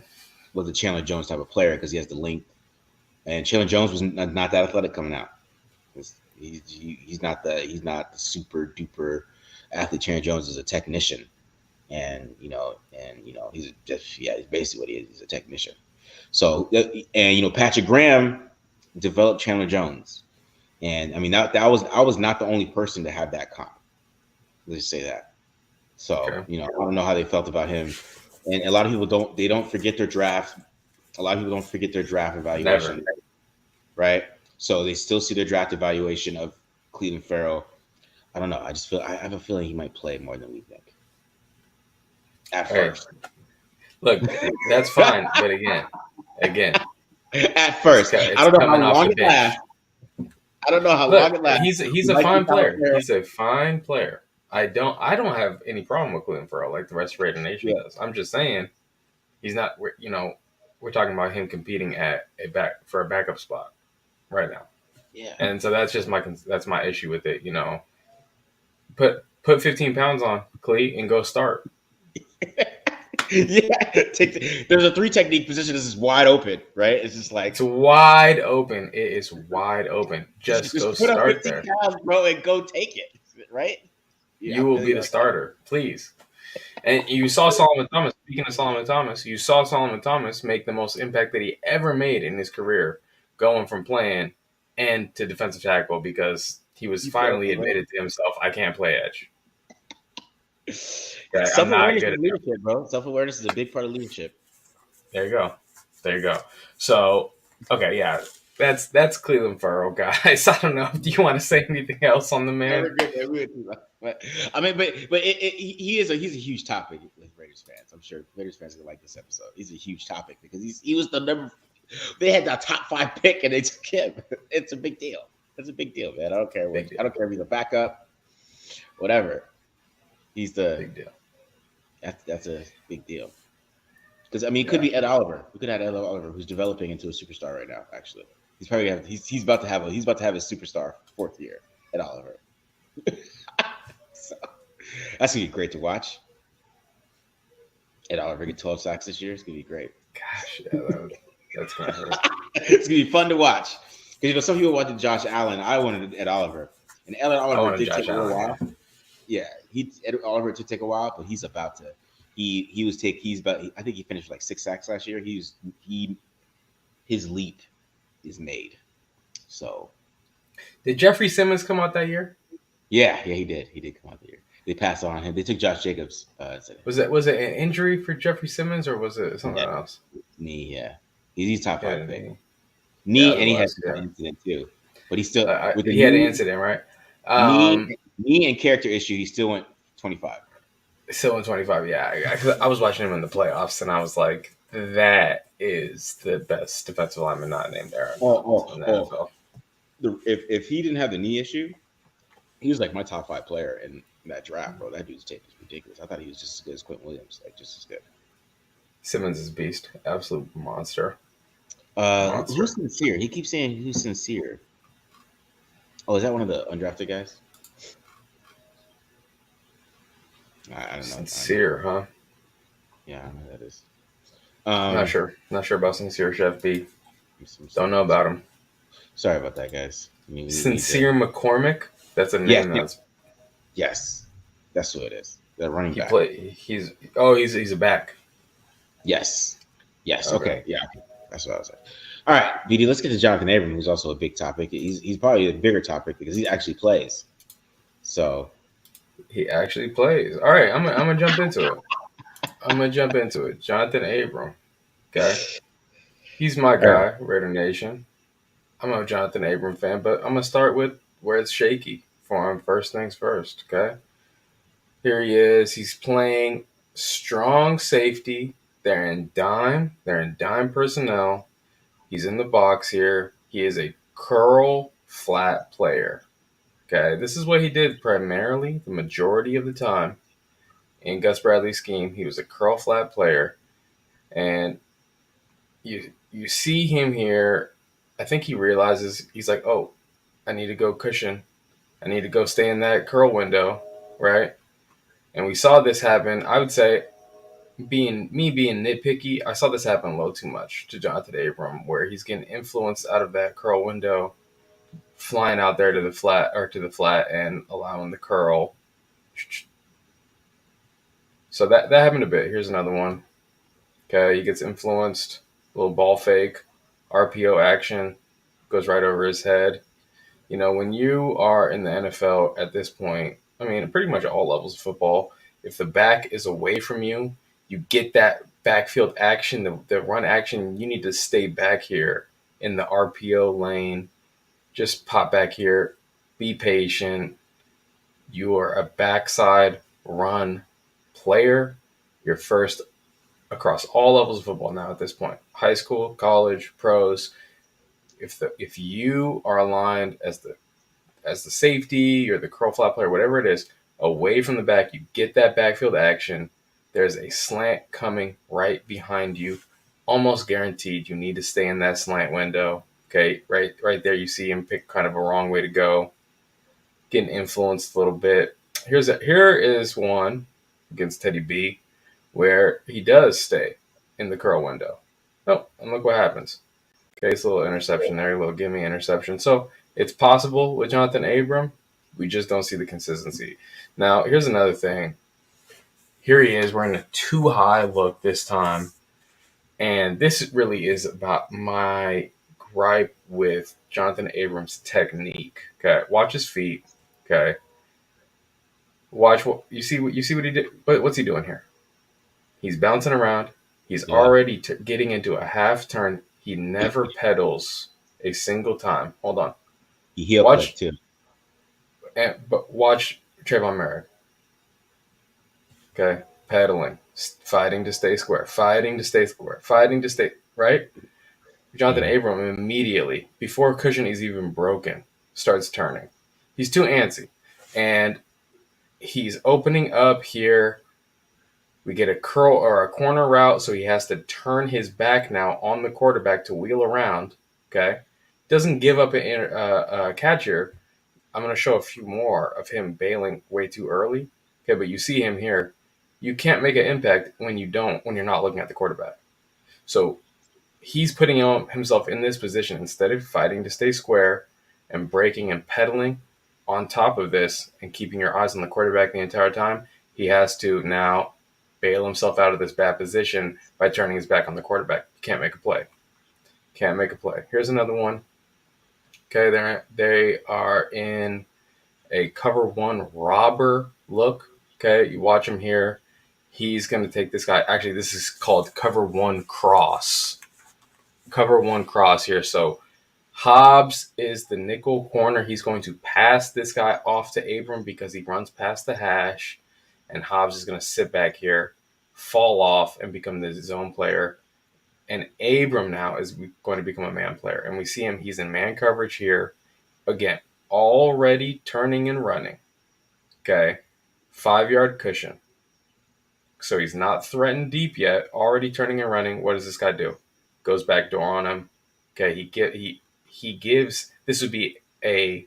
Was a Chandler Jones type of player because he has the length, and Chandler Jones was not that athletic coming out. He's not the super duper athlete. Chandler Jones is a technician, and he's basically what he is. He's a technician. So Patrick Graham developed Chandler Jones, and I mean I was not the only person to have that comp. Let's just say that. So I don't know how they felt about him, and a lot of people don't forget their draft. A lot of people don't forget their draft evaluation, right? So they still see their draft evaluation of Clelin Farrell. I don't know. I have a feeling he might play more than we think. At first. Look, that's fine. But again. At first. I don't know how long it lasts. I don't know how long it lasts. He's a fine player. He's a fine player. I don't have any problem with Clelin Farrell like the rest of Raider Nation does. I'm just saying he's not, we're talking about him competing for a backup spot right now. Yeah. And so that's just my issue with it, Put 15 pounds on Clee and go start. Yeah. There's a 3 technique position. This is wide open, right? It's just like it's wide open. It is wide open. Just go put start up 15 there, pounds, bro, and go take it, right? You will be the starter, please. And you saw Solomon Thomas. Speaking of Solomon Thomas, you saw Solomon Thomas make the most impact that he ever made in his career, going from playing and to defensive tackle because he was finally admitted to himself, I can't play edge. Okay, self-awareness is leadership, bro. Self-awareness is a big part of leadership. There you go. So, okay, yeah, that's Clelin Farrell, guys. I don't know. Do you want to say anything else on the man? But I mean, he's a huge topic with Raiders fans. I'm sure Raiders fans are gonna like this episode. He's a huge topic because he was the number. They had the top 5 pick and they took him. It's a big deal. It's a big deal, man. I don't care if he's a backup, whatever. He's the big deal. That's a big deal. Because I mean, it could be Ed Oliver. We could have Ed Oliver, who's developing into a superstar right now. Actually, he's probably he's about to have his superstar 4th year. Ed Oliver. So that's gonna be great to watch. Ed Oliver get 12 sacks this year. It's gonna be great. Gosh, yeah, that's gonna hurt. It's gonna be fun to watch because some people wanted Josh Allen. I wanted Ed Oliver, and Ed Oliver did take a little while. Yeah, Ed Oliver did take a while, but he's about to. I think he finished like 6 sacks last year. His leap is made. So, did Jeffrey Simmons come out that year? Yeah, he did. He did come out that year. They passed on him. They took Josh Jacobs. Was it an injury for Jeffrey Simmons or was it something else? Knee, yeah. He's top 5 pick. Knee, and he had an incident too. But he still he had an incident, right? Knee and character issue. He still went 25. Still went 25. Yeah, I was watching him in the playoffs, and I was like, "That is the best defensive lineman not named Aaron." If he didn't have the knee issue, he was like my top 5 player in that draft, bro. That dude's tape is ridiculous. I thought he was just as good as Quentin Williams, like just as good. Simmons is a beast, absolute monster. Who's sincere? He keeps saying who's sincere. Oh, is that one of the undrafted guys? I don't know. Sincere, huh? Yeah, I don't know who that is. Not sure. Not sure about Sincere, Chef B. Don't know about him. Sorry about that, guys. Sincere McCormick? That's a name. Yes. That's who it is. The running back. He's a back. Yes. Okay. Yeah. That's what I was saying. All right, BD, let's get to Johnathan Abram, who's also a big topic. He's probably a bigger topic because he actually plays. So he actually plays. All right, I'm gonna jump into it. Johnathan Abram. Okay. He's my guy, Raider Nation. I'm a Johnathan Abram fan, but I'm gonna start with where it's shaky for him. First things first, okay? Here he is. He's playing strong safety. They're in dime. They're in dime personnel. He's in the box here. He is a curl flat player. Okay, this is what he did primarily the majority of the time in Gus Bradley's scheme. He was a curl flat player, and you see him here. I think he realizes he's like, oh, I need to go cushion. I need to go stay in that curl window, right? And we saw this happen. I would say, being nitpicky, I saw this happen a little too much to Johnathan Abram, where he's getting influenced out of that curl window, flying out there to the flat and allowing the curl. So that happened a bit. Here's another one. Okay, he gets influenced, little ball fake, RPO action, goes right over his head. You know, when you are in the NFL at this point, I mean, pretty much all levels of football, if the back is away from you, you get that backfield action, the run action. You need to stay back here in the RPO lane. Just pop back here, be patient. You are a backside run player. You're first across all levels of football now at this point. High school, college, pros. If you are aligned as the safety or the curl flat player, whatever it is, away from the back, you get that backfield action. There's a slant coming right behind you, almost guaranteed. You need to stay in that slant window. Okay, right there, you see him pick kind of a wrong way to go, getting influenced a little bit. Here is one against Teddy B, where he does stay in the curl window. Oh, and look what happens. Okay, it's a little interception there, a little gimme interception. So it's possible with Johnathan Abram. We just don't see the consistency. Now, here's another thing. Here he is. We're in a too high look this time. And this really is about my gripe with Johnathan Abrams' technique. Okay, watch his feet. Okay, watch what you see. What he did. What's he doing here? He's bouncing around. He's already getting into a half turn. He never pedals a single time. Hold on. He heel clip too. But watch Trayvon Merritt. Okay, pedaling, fighting to stay square, fighting to stay square, fighting to stay right. Johnathan Abram immediately, before cushion is even broken, starts turning. He's too antsy, and he's opening up here. We get a curl or a corner route, so he has to turn his back now on the quarterback to wheel around. Okay, doesn't give up a catch here. I'm going to show a few more of him bailing way too early. Okay, but you see him here. You can't make an impact when you're not looking at the quarterback. So he's putting himself in this position instead of fighting to stay square and breaking and pedaling on top of this and keeping your eyes on the quarterback the entire time. He has to now bail himself out of this bad position by turning his back on the quarterback. Can't make a play. Can't make a play. Here's another one. Okay, they are in a cover one robber look. Okay, you watch him here. He's going to take this guy. Actually, this is called cover one cross. Cover one cross here. So Hobbs is the nickel corner. He's going to pass this guy off to Abram because he runs past the hash. And Hobbs is going to sit back here, fall off, and become the zone player. And Abram now is going to become a man player. And we see him. He's in man coverage here. Again, already turning and running. Okay. 5-yard cushion. So he's not threatened deep yet. Already turning and running. What does this guy do? Goes back door on him. Okay. He gives. This would be a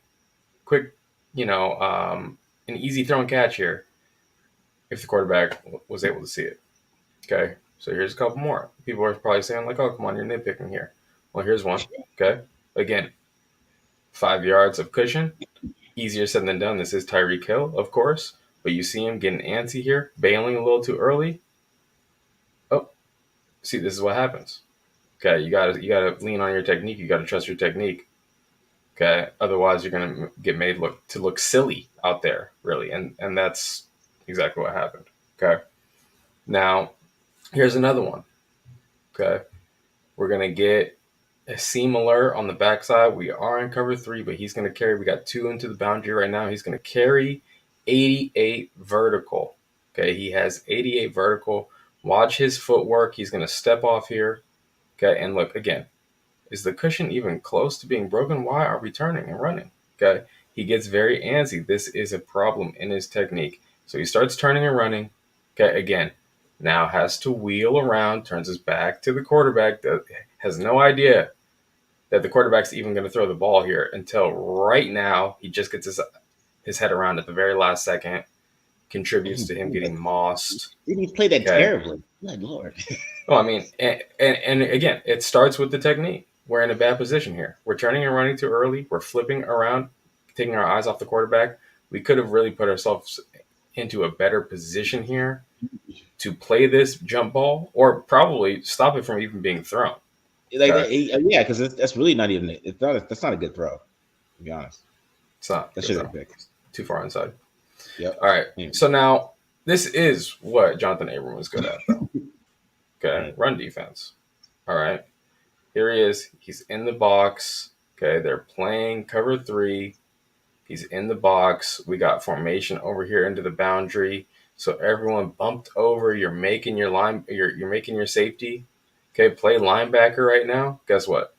quick, an easy throw and catch here if the quarterback was able to see it. Okay. So here's a couple more. People are probably saying like, oh, come on, you're nitpicking here. Well, here's one. Okay. Again, 5 yards of cushion. Easier said than done. This is Tyreek Hill, of course. But you see him getting antsy here, bailing a little too early. Oh, see, this is what happens. Okay, you gotta lean on your technique. You gotta trust your technique. Okay, otherwise you're gonna get made look silly out there, really, and that's exactly what happened. Okay, now here's another one. Okay, we're gonna get a seam alert on the backside. We are in cover 3, but he's gonna carry. We got 2 into the boundary right now. He's gonna carry 88 vertical. Okay, he has 88 vertical. Watch his footwork. He's going to step off here. Okay, and look again. Is the cushion even close to being broken? Why are we turning and running? Okay, he gets very antsy. This is a problem in his technique. So he starts turning and running. Okay, again, now has to wheel around, turns his back to the quarterback, that has no idea that the quarterback's even going to throw the ball here until right now. He just gets his head around at the very last second, contributes to him getting mossed. He played that terribly. Good Lord. Well, I mean, and again, it starts with the technique. We're in a bad position here. We're turning and running too early. We're flipping around, taking our eyes off the quarterback. We could have really put ourselves into a better position here to play this jump ball, or probably stop it from even being thrown. Yeah, because that's really not even. That's not a good throw, to be honest. It's not. That should have been picked. Too far inside. Yep. All right. Yeah. So now this is what Johnathan Abram was good at, though. Okay. Run defense. All right. Here he is. He's in the box. Okay. They're playing cover 3. He's in the box. We got formation over here into the boundary. So everyone bumped over. You're making your line. You're making your safety. Okay. Play linebacker right now. Guess what?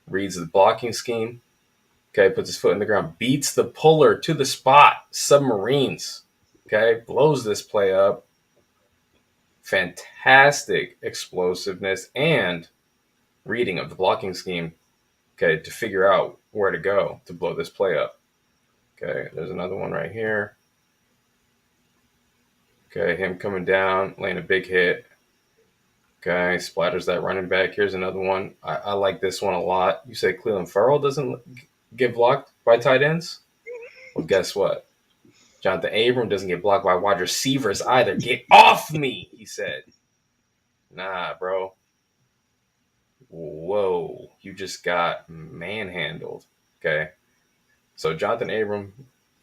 Reads the blocking scheme. Okay, puts his foot in the ground, beats the puller to the spot. Submarines. Okay, blows this play up. Fantastic explosiveness and reading of the blocking scheme. Okay, to figure out where to go to blow this play up. Okay, there's another one right here. Okay, him coming down, laying a big hit. Okay, splatters that running back. Here's another one. I like this one a lot. You say Clelin Farrell doesn't get blocked by tight ends? Well, guess what? Johnathan Abram doesn't get blocked by wide receivers either. Get off me, he said. Nah, bro. Whoa, you just got manhandled. Okay. So Johnathan Abram,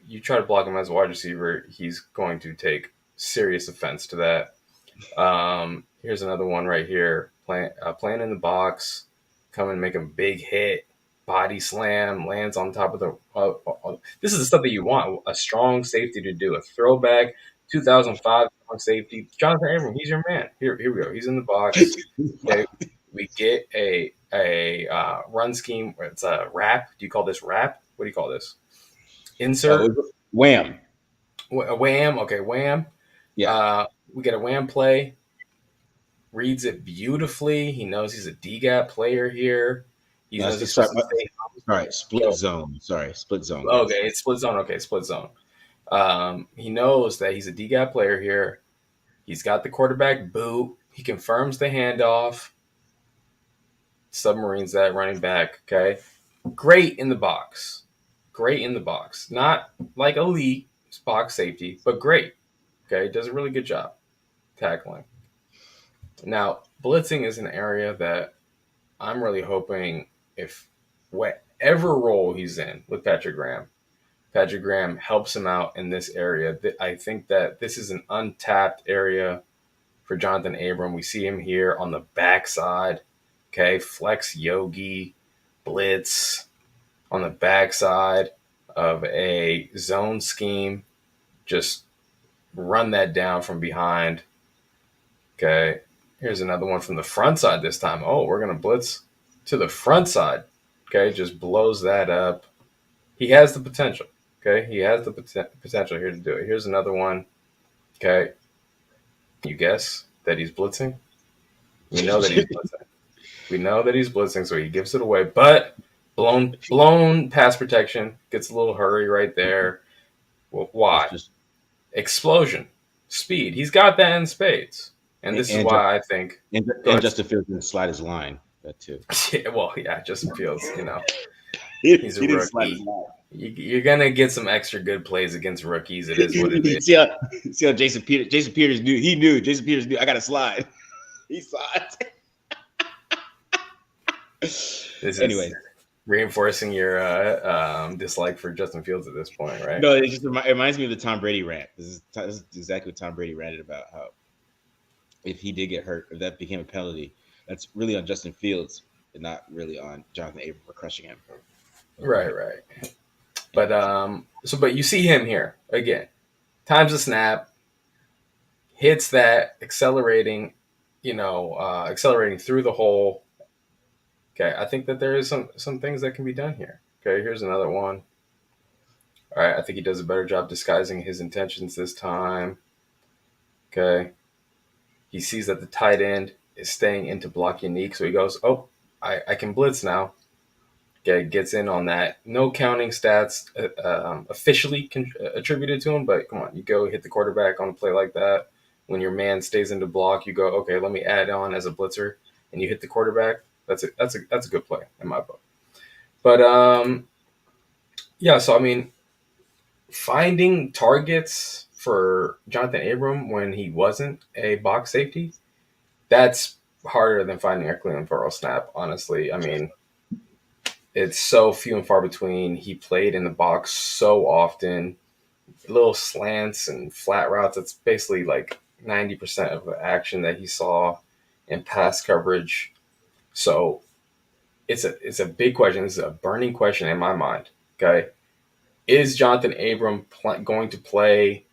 you try to block him as a wide receiver, he's going to take serious offense to that. Here's another one right here. Playing in the box, come and make a big hit. Body slam, lands on top of the. This is the stuff that you want a strong safety to do. A throwback, 2005 strong safety. Johnathan Abram, he's your man. Here we go. He's in the box. Okay, we get a run scheme. It's a wrap. Do you call this wrap? What do you call this? Insert. Wham. Wham. Okay, wham. Yeah. We get a wham play. Reads it beautifully. He knows he's a D-gap player here. He knows he's supposed to stay. Sorry, split zone. Sorry, split zone. Okay, it's split zone. Okay, split zone. He knows that he's a D-gap player here. He's got the quarterback boot. He confirms the handoff. Submarines that running back. Okay, great in the box. Great in the box. Not like elite box safety, but great. Okay, does a really good job tackling. Now, blitzing is an area that I'm really hoping if whatever role he's in with Patrick Graham helps him out in this area. I think that this is an untapped area for Johnathan Abram. We see him here on the backside. Okay, flex yogi, blitz on the backside of a zone scheme. Just run that down from behind. Okay, here's another one from the front side this time. Oh, we're going to blitz to the front side. Okay, just blows that up. He has the potential. Okay, he has the potential here to do it. Here's another one. Okay, can you guess that he's blitzing? We know that he's blitzing. We know that he's blitzing, so he gives it away. But blown pass protection, gets a little hurry right there. Well, why? Explosion, speed. He's got that in spades. And this is why I think. And Justin Fields didn't slide his line. That too. Yeah, Justin Fields, he's a rookie. You're going to get some extra good plays against rookies. It is what it is. See how Jason Peters knew. He knew. Jason Peters knew. I got to slide. He saw it. Anyway. Reinforcing your dislike for Justin Fields at this point, right? No, it reminds me of the Tom Brady rant. This is exactly what Tom Brady ranted about, how if he did get hurt, if that became a penalty, that's really on Justin Fields and not really on Johnathan Abram for crushing him. Right. But you see him here again. Times a snap, hits that accelerating, accelerating through the hole. Okay, I think that there is some things that can be done here. Okay, here's another one. All right, I think he does a better job disguising his intentions this time. Okay, he sees that the tight end is staying into block unique, so he goes, "Oh, I can blitz now." Okay, gets in on that. No counting stats officially attributed to him, but come on, you go hit the quarterback on a play like that. When your man stays into block, you go, okay, let me add on as a blitzer, and you hit the quarterback. That's a good play in my book. But yeah, so I mean, finding targets for Johnathan Abram when he wasn't a box safety, that's harder than finding a Clelin Farrell snap, honestly. I mean, it's so few and far between. He played in the box so often, little slants and flat routes. It's basically like 90% of the action that he saw in pass coverage. So it's a big question. This is a burning question in my mind. Okay, is Johnathan Abram going to play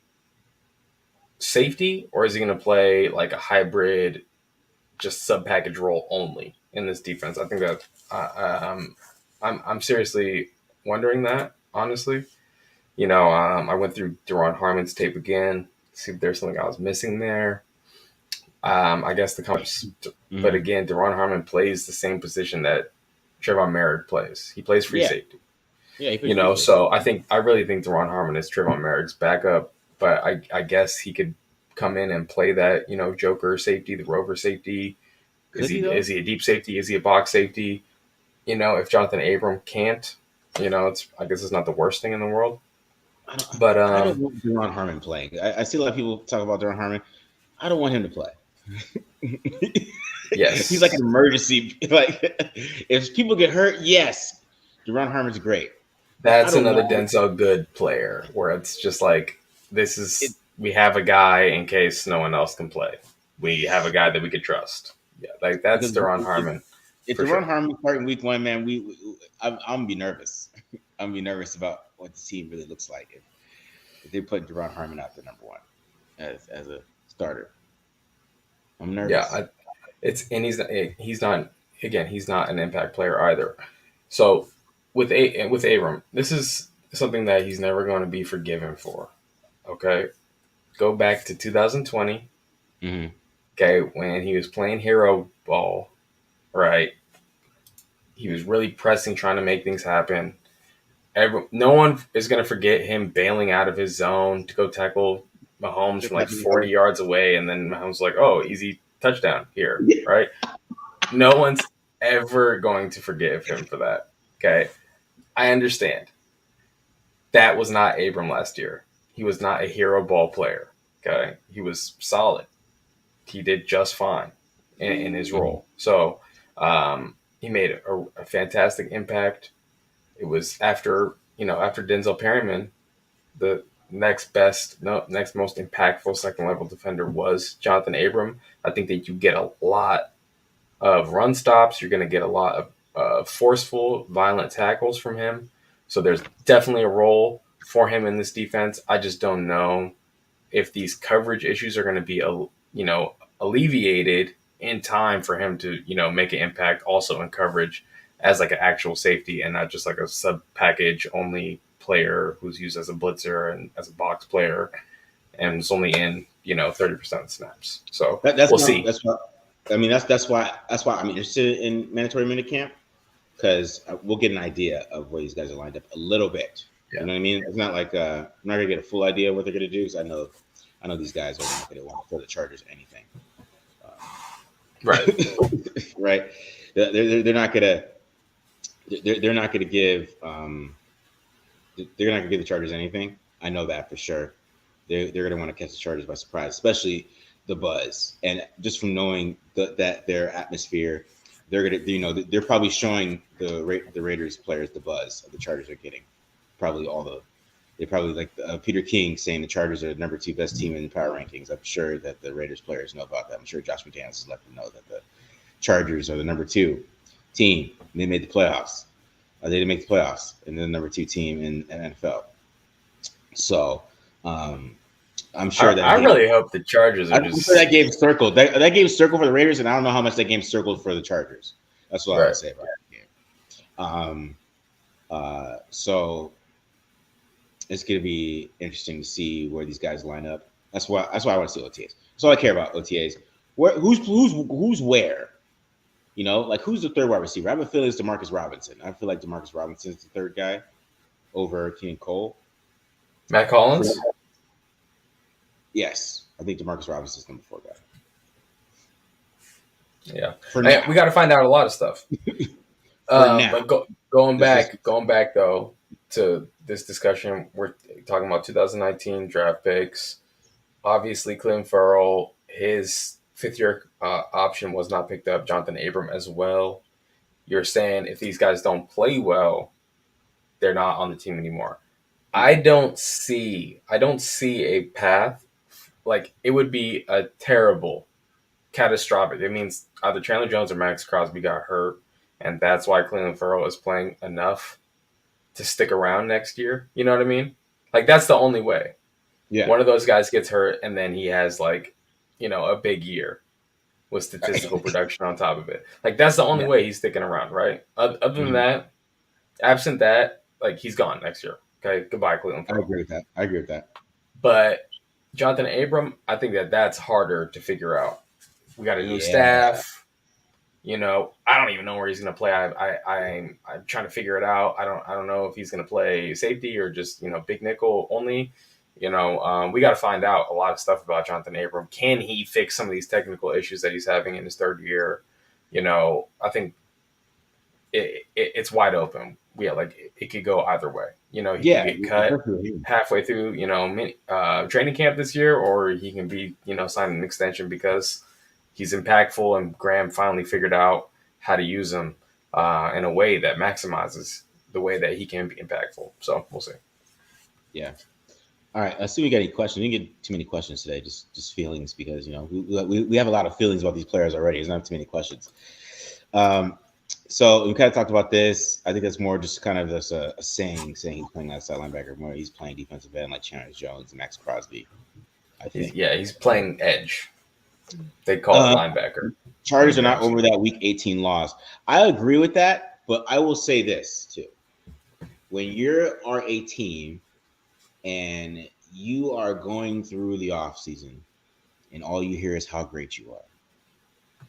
safety, or is he going to play like a hybrid, just sub package role only in this defense? I think that I'm seriously wondering that, honestly. I went through Daron Harmon's tape again, see if there's something I was missing there. I guess but again, Daron Harmon plays the same position that Trayvon Merrick plays. He plays free safety. Yeah, so I really think Daron Harmon is Trayvon Merrick's backup, but I guess he could come in and play that, joker safety, the rover safety. Is he a deep safety? Is he a box safety? If Johnathan Abram can't, I guess it's not the worst thing in the world. I don't want Daron Harmon playing. I see a lot of people talk about Daron Harmon. I don't want him to play. Yes, he's like an emergency. Like if people get hurt, yes, Daron Harmon's great. That's another Denzel Good player where it's just like we have a guy in case no one else can play. We have a guy that we could trust. Yeah, like that's Daron Harmon. If Daron Harmon starting week 1, man, I'm gonna be nervous. I'm gonna be nervous about what the team really looks like if they put Daron Harmon out there number 1 as a starter. I'm nervous. Yeah, he's not an impact player either. So with Abram, this is something that he's never going to be forgiven for. Okay, go back to 2020. Mm-hmm. Okay, when he was playing hero ball, right? He was really pressing, trying to make things happen. No one is going to forget him bailing out of his zone to go tackle Mahomes from like 40 yards away, and then Mahomes was like, "Oh, easy touchdown here," right? No one's ever going to forgive him for that. Okay, I understand. That was not Abram last year. He was not a hero ball player. Okay, he was solid. He did just fine in his role. So he made a fantastic impact. It was after Denzel Perryman, the next most impactful second level defender was Johnathan Abram. I think that you get a lot of run stops. You're going to get a lot of forceful, violent tackles from him. So there's definitely a role for him in this defense. I just don't know if these coverage issues are going to be alleviated in time for him to make an impact also in coverage as like an actual safety and not just like a sub package only player who's used as a blitzer and as a box player and is only in 30% of the snaps. So we'll see. That's why I'm interested in mandatory minicamp, because we'll get an idea of where these guys are lined up a little bit. Yeah. You know what I mean? It's not like I'm not gonna get a full idea of what they're gonna do, because I know these guys are not gonna want to throw the Chargers anything. Right. Right. They're not gonna give the Chargers anything. I know that for sure. They're gonna want to catch the Chargers by surprise, especially the buzz, and just from knowing that their atmosphere, they're probably showing the Raiders players the buzz that the Chargers are getting. They probably like Peter King saying the Chargers are the number 2 best team in the power rankings. I'm sure that the Raiders players know about that. I'm sure Josh McDaniels has let them know that the Chargers are the number 2 team. And they made the playoffs. They didn't make the playoffs, and they're the number 2 team in NFL. So I'm sure that I really hope the Chargers are I'm sure that game circled. That game circled for the Raiders, and I don't know how much that game circled for the Chargers. That's what I would say about that game. So it's going to be interesting to see where these guys line up. That's why I want to see OTAs. That's all I care about, OTAs. Who's where? You know, like who's the third wide receiver? I have a feeling it's Demarcus Robinson. I feel like Demarcus Robinson is the third guy over Keenan Cole. Matt Collins? Yes. I think Demarcus Robinson is number 4 guy. Yeah. We got to find out a lot of stuff. But going back though to this discussion, we're talking about 2019 draft picks. Obviously, Clelin Farrell, his 5th-year option was not picked up. Johnathan Abram as well. You're saying if these guys don't play well, they're not on the team anymore. I don't see a path. Like, it would be a terrible, catastrophic. It means either Chandler Jones or Max Crosby got hurt, and that's why Clelin Ferrell is playing enough to stick around next year. You know what I mean? Like, that's the only way. Yeah. One of those guys gets hurt, and then he has, like, you know, a big year with statistical production on top of it. Like, that's the only way he's sticking around, right? Other than that, absent that, like, he's gone next year. Okay, goodbye, Clelin Ferrell. I agree with that. But Johnathan Abram, I think that's harder to figure out. We got a new staff. You know, I don't even know where he's going to play. I'm trying to figure it out. I don't know if he's going to play safety or just, you know, big nickel only. You know, we got to find out a lot of stuff about Johnathan Abram. Can he fix some of these technical issues that he's having in his 3rd year? You know, I think it's wide open. Yeah, like it could go either way. You know, he can get cut halfway through, you know, training camp this year, or he can be, you know, signing an extension because he's impactful and Graham finally figured out how to use him in a way that maximizes the way that he can be impactful. So we'll see. Yeah. All right. Let's see if we got any questions. We didn't get too many questions today, just feelings, because, you know, we have a lot of feelings about these players already. There's not too many questions. So we kind of talked about this. I think that's more just kind of just a saying he's playing outside linebacker. More he's playing defensive end like Chandler Jones and Max Crosby. I think. He's playing edge. They call it linebacker. Chargers are not over that Week 18 loss. I agree with that, but I will say this too. When you are a team and you are going through the offseason and all you hear is how great you are,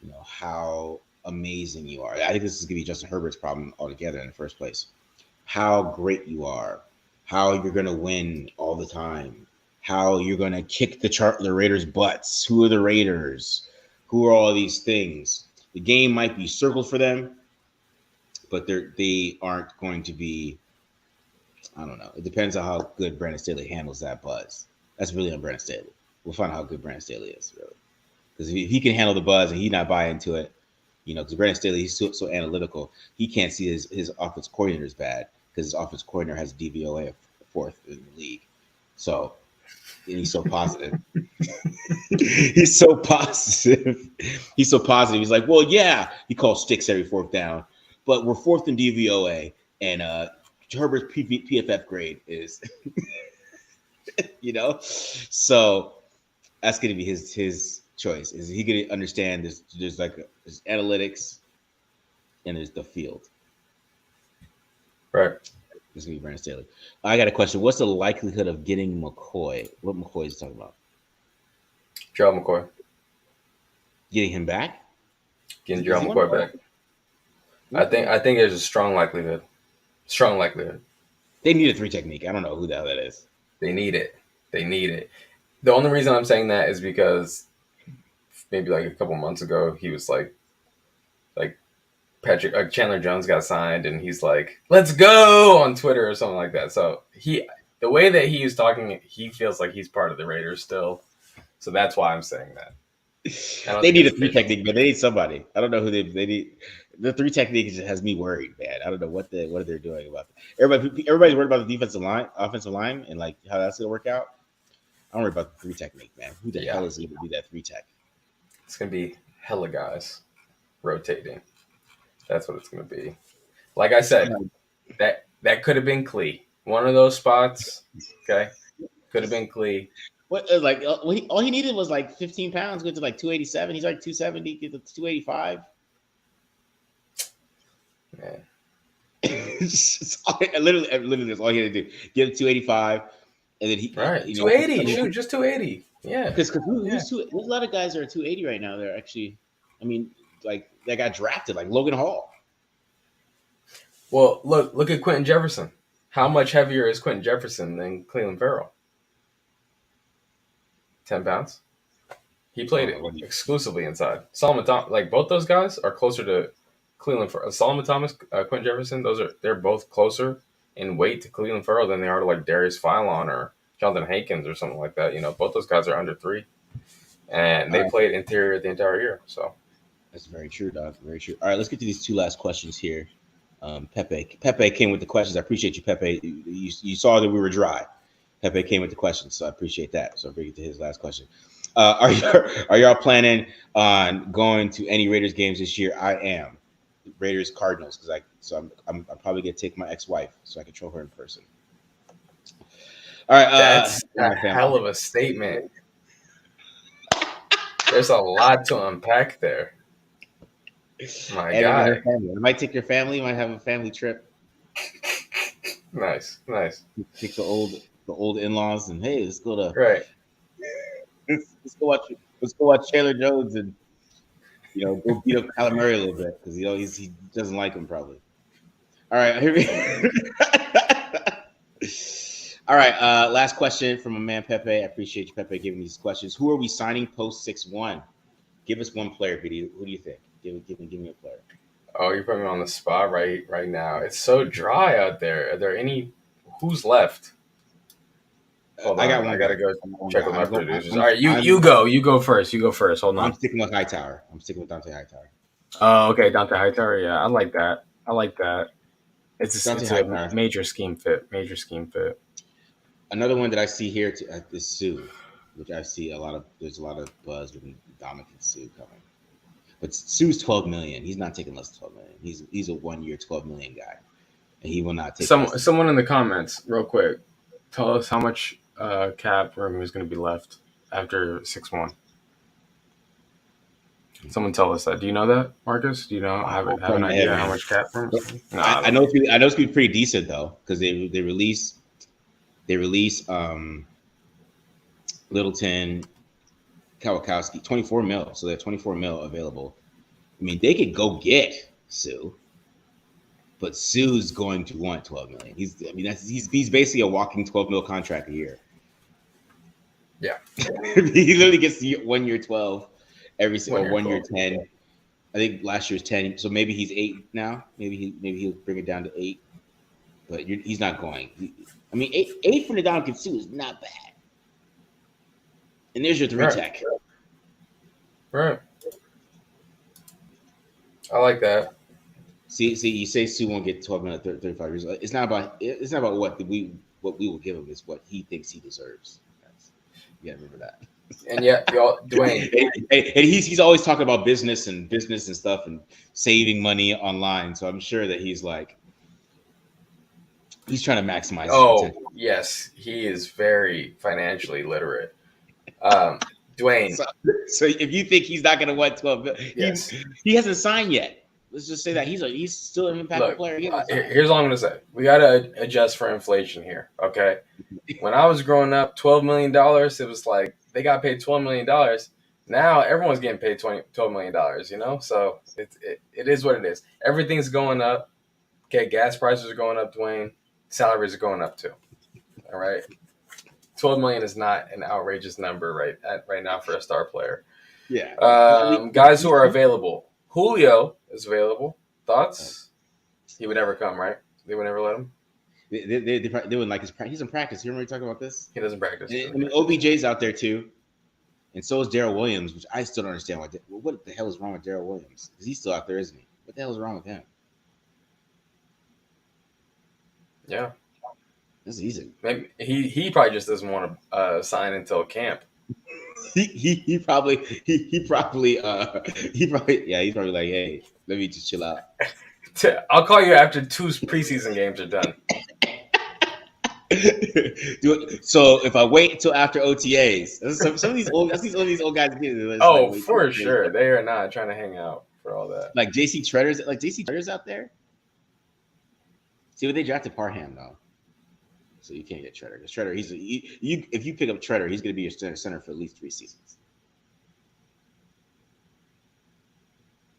you know, how amazing you are. I think this is going to be Justin Herbert's problem altogether in the first place. How great you are, how you're going to win all the time, how you're going to kick the Raiders' butts. Who are the Raiders? Who are all these things? The game might be circled for them, but they aren't going to be. I don't know. It depends on how good Brandon Staley handles that buzz. That's really on Brandon Staley. We'll find out how good Brandon Staley is, really, because if he can handle the buzz and he not buy into it. You know, because Brandon Staley, he's so analytical. He can't see his offense coordinator is bad because his offense coordinator has DVOA of 4th in the league. So, and he's so positive. He's so positive. He's like, well, yeah, he calls sticks every 4th down, but we're 4th in DVOA, and Herbert's PFF grade is, you know, so that's going to be his choice. Is he going to understand there's analytics and there's the field, right? This is going to be Brandon Staley. I got a question. What's the likelihood of getting McCoy? What McCoy is he talking about? Gerald McCoy. Getting him back? Getting Gerald McCoy back. I think there's a strong likelihood. They need a 3 technique. I don't know who the hell that is. They need it. The only reason I'm saying that is because maybe like a couple months ago, he was like Chandler Jones got signed, and he's like, "Let's go" on Twitter or something like that. So the way that he is talking, he feels like he's part of the Raiders still. So that's why I'm saying that. They need a 3 technique, but they need somebody. I don't know who they need. The 3 technique just has me worried, man. I don't know what they're doing about it. Everybody's worried about the offensive line, and like how that's gonna work out. I don't worry about the 3 technique, man. Who the hell is going to be that 3 tech? It's gonna be hella guys rotating. That's what it's gonna be. Like I said, That could have been Clee. One of those spots, okay, could have been Clee. What like all he needed was like 15 pounds, get to like 287. He's like 270, get to 285. Man. literally, that's all he had to do. Get him 285, and then he Right, you know 280. Shoot, just 280. Yeah, because yeah. there's a lot of guys that are 280 right now. They're actually, I mean, like they got drafted, like Logan Hall. Well, look at Quentin Jefferson. How much heavier is Quentin Jefferson than Clelin Farrell? 10 pounds. He played exclusively inside. Solomon Thomas, like both those guys are closer to Clelin Farrell. Solomon Thomas, Quentin Jefferson, they're both closer in weight to Clelin Farrell than they are to like Darius Philon or Jonathan Hankins or something like that. You know, both those guys are under 3, and they played interior the entire year. So that's very true, Doc. Very true. All right, let's get to these 2 last questions here. Pepe came with the questions. I appreciate you, Pepe. You saw that we were dry. Pepe came with the questions, so I appreciate that. So I'll bring it to his last question. Are y'all planning on going to any Raiders games this year? I am. Raiders Cardinals, because I'm probably gonna take my ex-wife so I can show her in person. All right, that's a hell of a statement. There's a lot to unpack there. My God, I might take your family. Might have a family trip. Nice. Take the old in-laws and hey, let's go to right. Let's go watch Chandler Jones and go beat up Kyler Murray a little bit because he doesn't like him probably. All right, here we. All right, last question from my man Pepe. I appreciate you, Pepe, giving these questions. Who are we signing post 6-1? Give us one player, BD. Who do you think? Give me a player. Oh, you're putting me on the spot right now. It's so dry out there. Are there any? Who's left? Hold on. I got one. I gotta go check with my producers. All right, you go. You go first. Hold on. I'm sticking with Hightower. I'm sticking with Dante Hightower. Oh, okay, Dante Hightower. Yeah, I like that. It's a major scheme fit. Another one that I see here is Sue, which I see there's a lot of buzz with Dominic and Sue coming. But Sue's $12 million. He's not taking less than $12 million. He's a 1 year $12 million guy, and he will not take. Someone in the comments, real quick, tell us how much cap room is going to be left after 6-1. Someone tell us that. Do you know that, Marcus? Do you know? Have an idea how much cap room? No, I know it's going to be pretty decent though, because they release Littleton, Kawakowski, 24 mil. So they have 24 mil available. I mean, they could go get Sue, but Sue's going to want 12 million. He's basically a walking 12 mil contract a year. Yeah. He literally gets 1 year 12 every single 1 year 10. I think last year's 10. So maybe he's 8 now. Maybe he'll bring it down to 8. But he's not going. I mean, 8 from the down can Sue is not bad. And there's your 3 tech. Right. I like that. See, you say Sue won't get 12 minutes, 35 years. It's not about what we will give him. It's what he thinks he deserves. You gotta remember that. And yeah, y'all, Dwayne, and he's always talking about business and stuff and saving money online. So I'm sure that he's trying to maximize. Oh yes, he is very financially literate. Dwayne. So if you think he's not going to want 12 million, yes. he hasn't signed yet. Let's just say that he's still an impactful player. Here's all I'm going to say. We got to adjust for inflation here, okay? When I was growing up, $12 million, it was like they got paid $12 million. Now everyone's getting paid $12 million, you know? So it is what it is. Everything's going up. Okay, gas prices are going up, Dwayne. Salaries are going up too. All right? 12 million is not an outrageous number right now for a star player. Yeah. Guys who are available. Julio is available. Thoughts? He would never come, right? They would never let him? They wouldn't like his practice. He's in practice. You remember we talking about this? He doesn't practice. I mean, OBJ's out there too. And so is Daryl Williams, which I still don't understand. What the hell is wrong with Daryl Williams? Because he's still out there, isn't he? What the hell is wrong with him? Yeah. This is easy. Maybe he probably just doesn't want to sign until camp. He's probably like, hey, let me just chill out. I'll call you after 2 preseason games are done. So if I wait until after OTAs, some of these old guys do. For sure, they are not trying to hang out for all that. Like JC Tretter's out there. See what they drafted Parham though, so you can't get Tretter. Because Tretter, if you pick up Tretter, he's going to be your center for at least 3 seasons.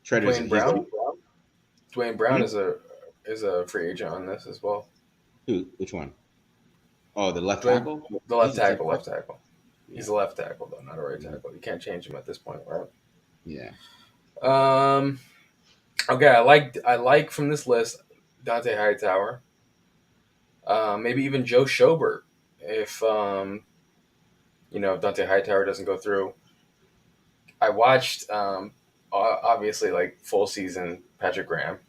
Dwayne Brown. Dwayne Brown is a free agent on this as well. Who? Which one? Oh, the left tackle? The left tackle. Yeah. He's a left tackle, though, not a right tackle. You can't change him at this point, right? Yeah. Okay, I like from this list Dante Hightower. Maybe even Joe Schobert if Dante Hightower doesn't go through. I watched obviously like full season Patrick Graham.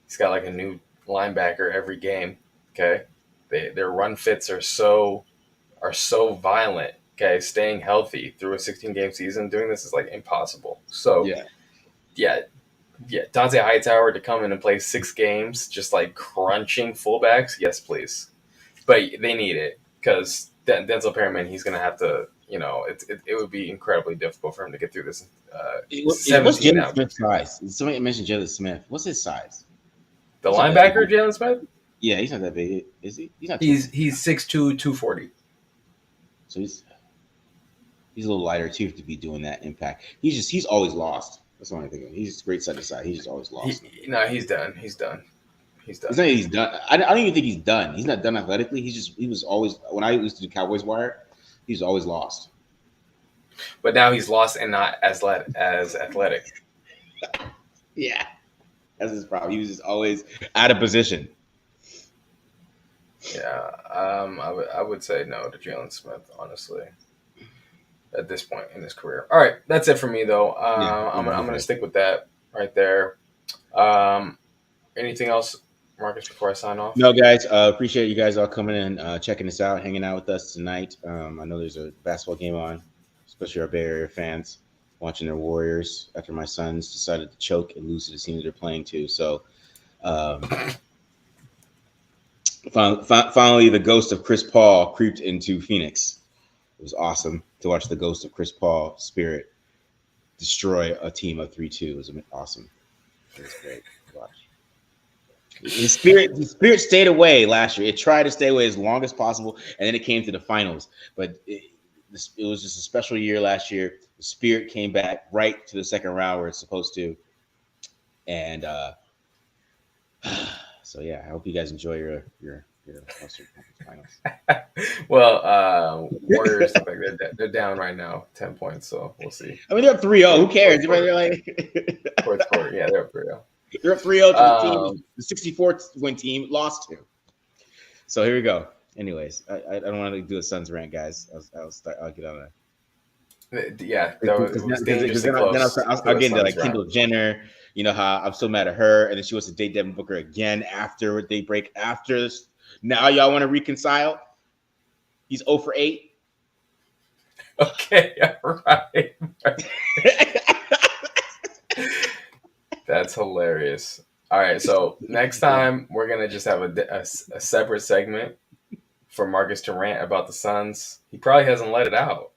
He's got like a new linebacker every game. Okay. Their run fits are so violent. Okay, staying healthy through a 16-game season, doing this is like impossible. So yeah. Dante Hightower to come in and play 6 games, just like crunching fullbacks. Yes, please. But they need it because Denzel Perryman, he's gonna have to. It would be incredibly difficult for him to get through this. What's Jalen Smith's size? Somebody mentioned Jalen Smith. What's his size? The linebacker, Jalen Smith. Yeah, he's not that big, is he? He's not. He's 6'2", 240. So he's a little lighter too to be doing that impact. He's always lost. That's the only thing. He's great side to side. He's just always lost. He's done. He's done. It's not that he's done. I don't even think he's done. He's not done athletically. He was always, when I used to do Cowboys Wire, he's always lost. But now he's lost and not as athletic. Yeah, that's his problem. He was just always out of position. Yeah, I would say no to Jalen Smith, honestly, at this point in his career. All right, that's it for me, though. I'm going to stick with that right there. Anything else, Marcus, before I sign off? No, guys. Appreciate you guys all coming in, checking us out, hanging out with us tonight. I know there's a basketball game on, especially our Bay Area fans watching their Warriors after my sons decided to choke and lose to the team that they're playing to. So, finally, the ghost of Chris Paul creeped into Phoenix. It was awesome to watch the ghost of Chris Paul spirit destroy a team of 3-2. It was awesome. It was great to watch. The spirit stayed away last year. It tried to stay away as long as possible, and then it came to the finals. But it was just a special year last year. The spirit came back right to the second round where it's supposed to. And so yeah, I hope you guys enjoy your Western Conference Finals. Well, Warriors look like they're down right now, 10 points. So we'll see. I mean, they're up 3-0. Who cares? They're like fourth quarter. Yeah, they're up 3-0. They're up 3-0 to the team. The 64th win team lost to. So here we go. Anyways, I don't want to do a Suns rant, guys. I'll get on that. Yeah, I'll get into like Kendall Jenner. You know how I'm so mad at her, and then she wants to date Devin Booker again after they break. After this, now y'all want to reconcile? He's 0 for 8. Okay, all right. That's hilarious. All right, so next time we're gonna just have a separate segment for Marcus to rant about the Suns. He probably hasn't let it out.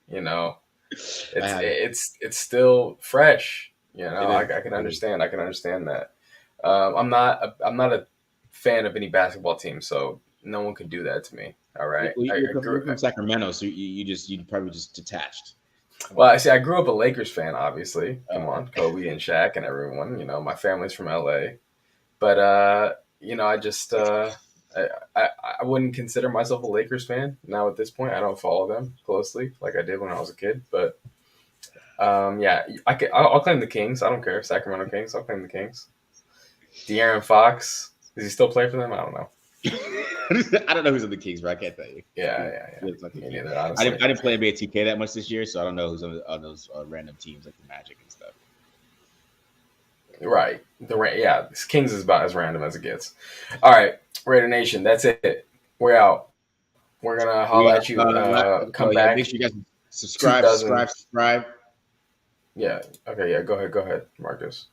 It's still fresh. I can understand. I can understand that. I'm not a fan of any basketball team, so no one can do that to me. All right. Well, you're from Sacramento, so you probably just detached. Well, I grew up a Lakers fan, obviously. Come on, Kobe and Shaq and everyone. My family's from LA, but I just I wouldn't consider myself a Lakers fan now at this point. I don't follow them closely like I did when I was a kid, but I'll claim the Kings. I don't care. Sacramento Kings. I'll claim the Kings. De'Aaron Fox, is he still playing for them? I don't know. I don't know who's on the Kings, but I can't tell you. Yeah. I didn't play NBA 2K that much this year, so I don't know who's on those random teams like the Magic and stuff. Right. Kings is about as random as it gets. All right, Raider Nation, that's it. We're out. We're gonna holler at you. Come back. Make sure you guys subscribe. Yeah. Okay. Yeah. Go ahead, Marcus.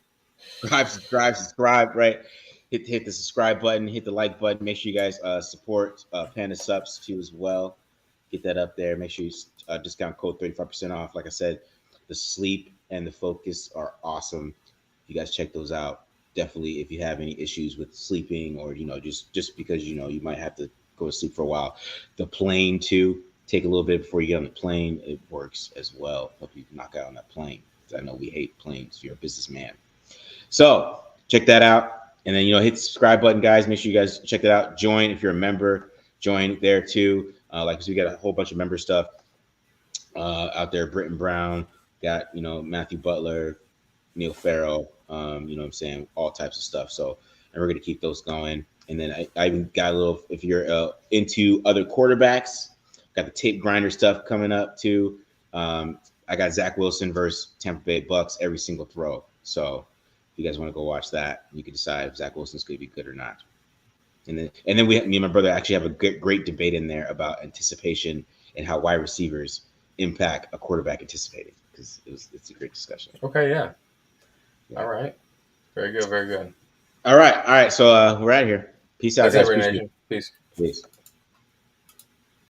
subscribe, right? Hit the subscribe button, hit the like button. Make sure you guys support Panda Subs too as well. Get that up there. Make sure you discount code 35% off. Like I said, the sleep and the focus are awesome. You guys check those out. Definitely, if you have any issues with sleeping or just because you might have to go to sleep for a while, the plane too. Take a little bit before you get on the plane. It works as well. Help you knock out on that plane. I know we hate planes. If you're a businessman. So check that out. And then, hit the subscribe button, guys. Make sure you guys check that out. Join if you're a member. Join there too. Like we got a whole bunch of member stuff out there. Britton Brown, got Matthew Butler, Neil Farrell. You know what I'm saying? All types of stuff. So, and we're gonna keep those going. And then I even got a little. If you're into other quarterbacks, got the tape grinder stuff coming up too. I got Zach Wilson versus Tampa Bay Bucks every single throw. So if you guys want to go watch that, you can decide if Zach Wilson's going to be good or not. And then me and my brother actually have a great debate in there about anticipation and how wide receivers impact a quarterback anticipating, because it's a great discussion. Okay, yeah. All right. Very good, very good. All right. So we're out of here. Peace out, guys. Peace.